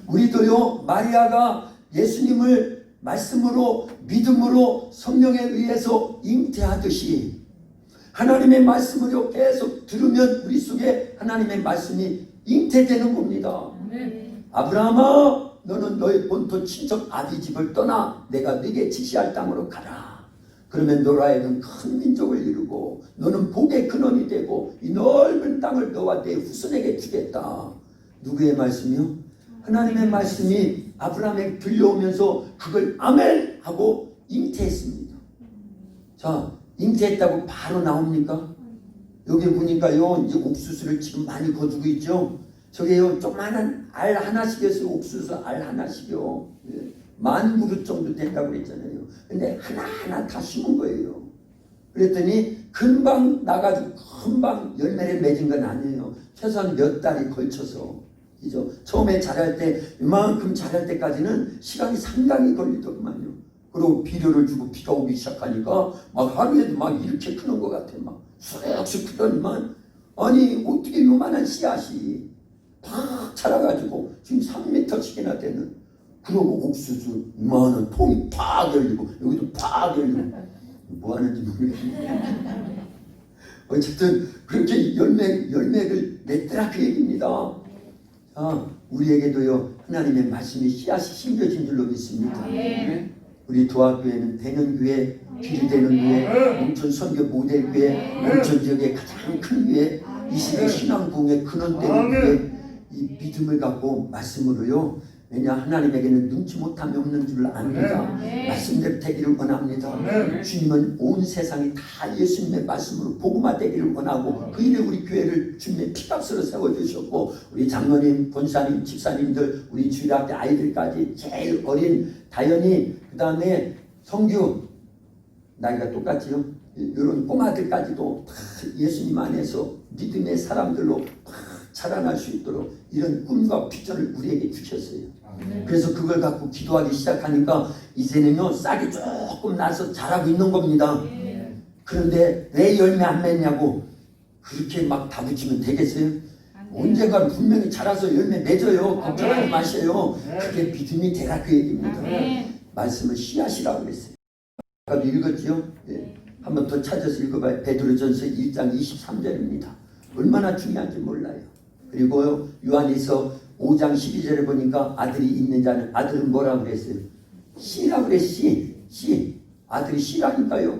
우리도요, 마리아가 예수님을 말씀으로, 믿음으로, 성령에 의해서 잉태하듯이 하나님의 말씀으로 계속 들으면 우리 속에 하나님의 말씀이 잉태되는 겁니다. 아브라함아, 너는 너의 본토 친척 아비 집을 떠나 내가 네게 지시할 땅으로 가라. 그러면 너로 하여금 큰 민족을 이루고 너는 복의 근원이 되고 이 넓은 땅을 너와 내 후손에게 주겠다. 누구의 말씀이요? 하나님의 말씀이 아브라함에게 들려오면서 그걸 아멘 하고 잉태했습니다. 자, 잉태했다고 바로 나옵니까? 여기 보니까요, 이제 옥수수를 지금 많이 거두고 있죠. 저게요, 조그마한 알 하나씩에서 옥수수 알 하나씩이요. 10,000그릇 정도 된다고 그랬잖아요. 근데 하나하나 다 심은 거예요. 그랬더니 금방 나가지고 금방 열매를 맺은 건 아니에요. 최소한 몇 달이 걸쳐서. 그죠? 처음에 자랄 때, 이만큼 자랄 때까지는 시간이 상당히 걸리더구만요. 그리고 비료를 주고 비가 오기 시작하니까 막 하루에도 막 이렇게 크는 것 같아. 막 쑥쑥 크더니만, 아니, 어떻게 요만한 씨앗이 팍 자라가지고 지금 3m씩이나 되는, 그러고 옥수수 이만한 통이 팍 열리고 여기도 팍 열리고 뭐 하는지 모르겠네. 어쨌든 그렇게 열매를 맺더라, 그 얘기입니다. 자, 우리에게도요, 하나님의 말씀이 씨앗이 심겨진 줄로 믿습니다. 우리 도합교회는 대년교회, 비례되는 교회, 농촌 선교 모델교회, 농촌 지역의 가장 큰 교회, 이 시대 신앙 부흥의 근원되는 교회, 이 믿음을 갖고 말씀으로요, 왜냐, 하나님에게는 눈치 못함이 없는 줄 압니다. 말씀대로 되기를 원합니다. 주님은 온 세상이 다 예수님의 말씀으로 복음화 되기를 원하고, 그 일에 우리 교회를 주님의 피값으로 세워주셨고, 우리 장로님, 본사님, 집사님들, 우리 주일학교 아이들까지 제일 어린 다현이, 그 다음에 성규, 나이가 똑같지요? 이런 꼬마들까지도 다 예수님 안에서 믿음의 사람들로 자라날 수 있도록 이런 꿈과 비전을 우리에게 주셨어요. 그래서 그걸 갖고 기도하기 시작하니까 이제는요, 싹이 조금 나서 자라고 있는 겁니다. 그런데 왜 열매 안 맺냐고 그렇게 막 다부치면 되겠어요? 언젠가 분명히 자라서 열매 맺어요. 걱정하지 마세요. 그게 믿음이 되라 그 얘기입니다. 말씀을 씨앗이라고 그랬어요. 아까도 읽었죠? 예. 한번 더 찾아서 읽어봐요. 베드로전서 1장 23절입니다. 얼마나 중요한지 몰라요. 그리고 요한일서 5장 12절에 보니까 아들이 있는 자는, 아들은 뭐라고 그랬어요? 씨라고 그래. 씨. 아들이 씨라니까요.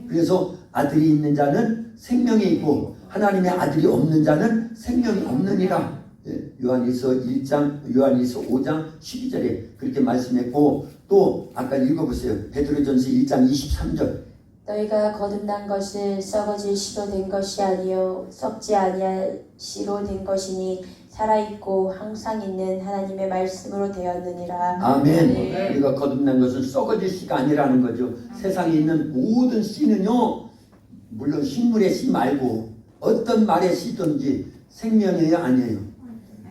그래서 아들이 있는 자는 생명이 있고 하나님의 아들이 없는 자는 생명이 없느니라. 예, 요한일서 5장 12절에 그렇게 말씀했고, 또 아까 읽어보세요. 베드로전서 1장 23절. 너희가 거듭난 것은 썩어질 씨로 된 것이 아니요 썩지 아니할 씨로 된 것이니 살아있고 항상 있는 하나님의 말씀으로 되었느니라. 아멘. 우리가 거듭난 것은 썩어질 씨가 아니라는 거죠. 세상에 있는 모든 씨는요, 물론 식물의 씨 말고 어떤 말의 씨든지 생명이에요, 아니에요?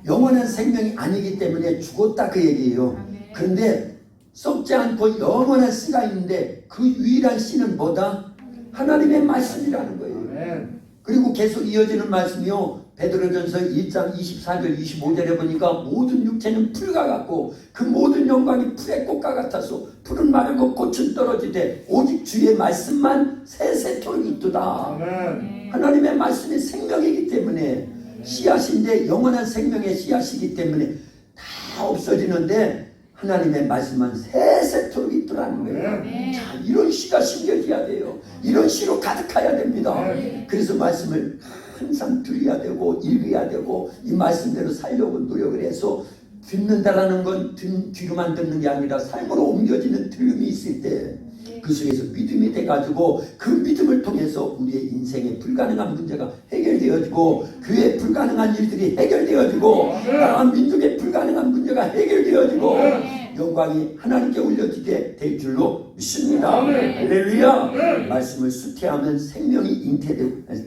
영원한 생명이 아니기 때문에 죽었다 그 얘기예요. 그런데 썩지 않고 영원한 씨가 있는데 그 유일한 씨는 뭐다? 하나님의 말씀이라는 거예요. 그리고 계속 이어지는 말씀이요. 베드로전서 1장 24절 25절에 보니까 모든 육체는 풀과 같고 그 모든 영광이 풀의 꽃과 같아서 풀은 마르고 꽃은 떨어지되 오직 주의 말씀만 세세토록 있도다. 하나님의 말씀이 생명이기 때문에 씨앗인데 영원한 생명의 씨앗이기 때문에 다 없어지는데 하나님의 말씀만 세세토록 있더라는 거예요. 자, 이런 씨가 심겨져야 돼요. 이런 씨로 가득해야 됩니다. 그래서 말씀을 항상 들어야 되고 읽어야 되고 이 말씀대로 살려고 노력을 해서 듣는다라는 건 뒤로만 듣는 게 아니라 삶으로 옮겨지는 들음이 있을 때 그 속에서 믿음이 돼가지고 그 믿음을 통해서 우리의 인생에 불가능한 문제가 해결되어지고 교회에 불가능한 일들이 해결되어지고 나라 민족의 불가능한 문제가 해결되어지고 영광이 하나님께 올려지게 될 줄로 믿습니다. 할렐루야. 말씀을 수태하면 생명이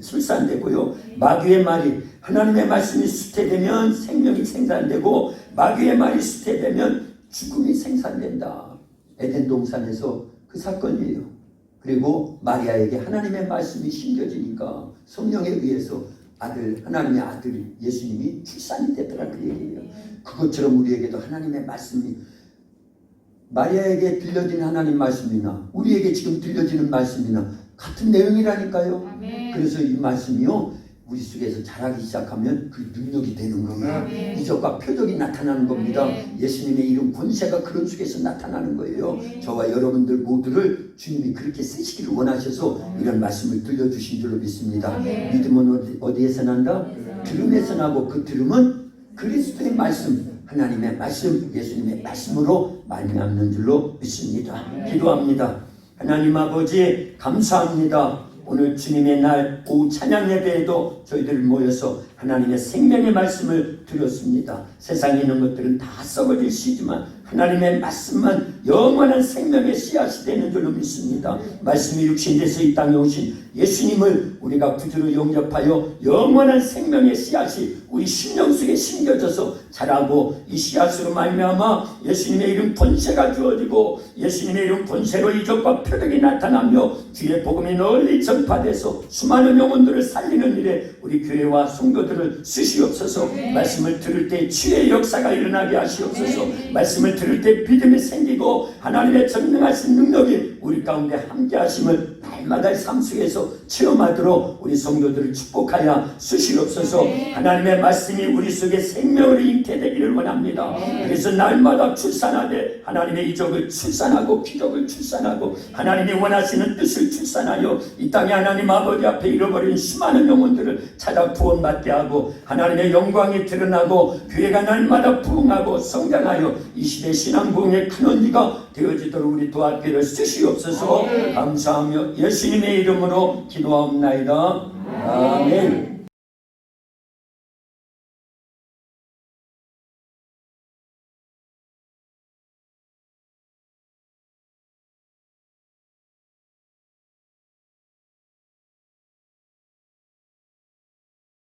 출산되고요. 마귀의 말이, 하나님의 말씀이 수태되면 생명이 생산되고 마귀의 말이 수태되면 죽음이 생산된다. 에덴 동산에서 그 사건이에요. 그리고 마리아에게 하나님의 말씀이 심겨지니까 성령에 의해서 하나님의 아들 예수님이 출산이 됐더라 그 얘기예요. 그것처럼 우리에게도 하나님의 말씀이, 마리아에게 들려진 하나님 말씀이나 우리에게 지금 들려지는 말씀이나 같은 내용이라니까요. 그래서 이 말씀이요, 우리 속에서 자라기 시작하면 그 능력이 되는 거예요. 이적과 표적이 나타나는 겁니다. 예수님의 이름 권세가 그런 속에서 나타나는 거예요. 저와 여러분들 모두를 주님이 그렇게 쓰시기를 원하셔서 이런 말씀을 들려주신 줄로 믿습니다. 믿음은 어디에서 난다? 들음에서 나고 그 들음은 그리스도의 말씀, 하나님의 말씀, 예수님의 말씀으로 말미암는 줄로 믿습니다. 기도합니다. 하나님 아버지 감사합니다. 오늘 주님의 날 오후 찬양 예배에도 저희들 모여서 하나님의 생명의 말씀을 들었습니다. 세상에 있는 것들은 다 썩어질 씨지만 하나님의 말씀만 영원한 생명의 씨앗이 되는 줄로 믿습니다. 말씀이 육신돼서 이 땅에 오신 예수님을 우리가 구주로 영접하여 영원한 생명의 씨앗이 우리 심령 속에 심겨져서 자라고 이 씨앗으로 말미암아 예수님의 이름 권세가 주어지고 예수님의 이름 권세로 이적과 표적이 나타나며 주의 복음이 널리 전파돼서 수많은 영혼들을 살리는 일에 우리 교회와 성도들을 쓰시옵소서. 말씀을 들을 때 치유의 역사가 일어나게 하시옵소서. 말씀을 들을 때 믿음이 생기고 하나님의 전능하신 능력이 우리 가운데 함께 하심을 날마다 삶 속에서 체험하도록 우리 성도들을 축복하여 쓰시옵소서. 하나님의 말씀이 우리 속에 생명으로 잉태되기를 원합니다. 그래서 날마다 출산하되 하나님의 이적을 출산하고 기적을 출산하고 하나님이 원하시는 뜻을 출산하여 이 땅에 하나님 아버지 앞에 잃어버린 수많은 영혼들을 찾아 구원받게 하고 하나님의 영광이 드러나고 교회가 날마다 부흥하고 성장하여 이 시대 신앙부흥의 근원지가 되어지도록 우리 도와주기를 쓰시옵소서. 감사하며 예수님의 이름으로 기도하옵나이다. 아멘.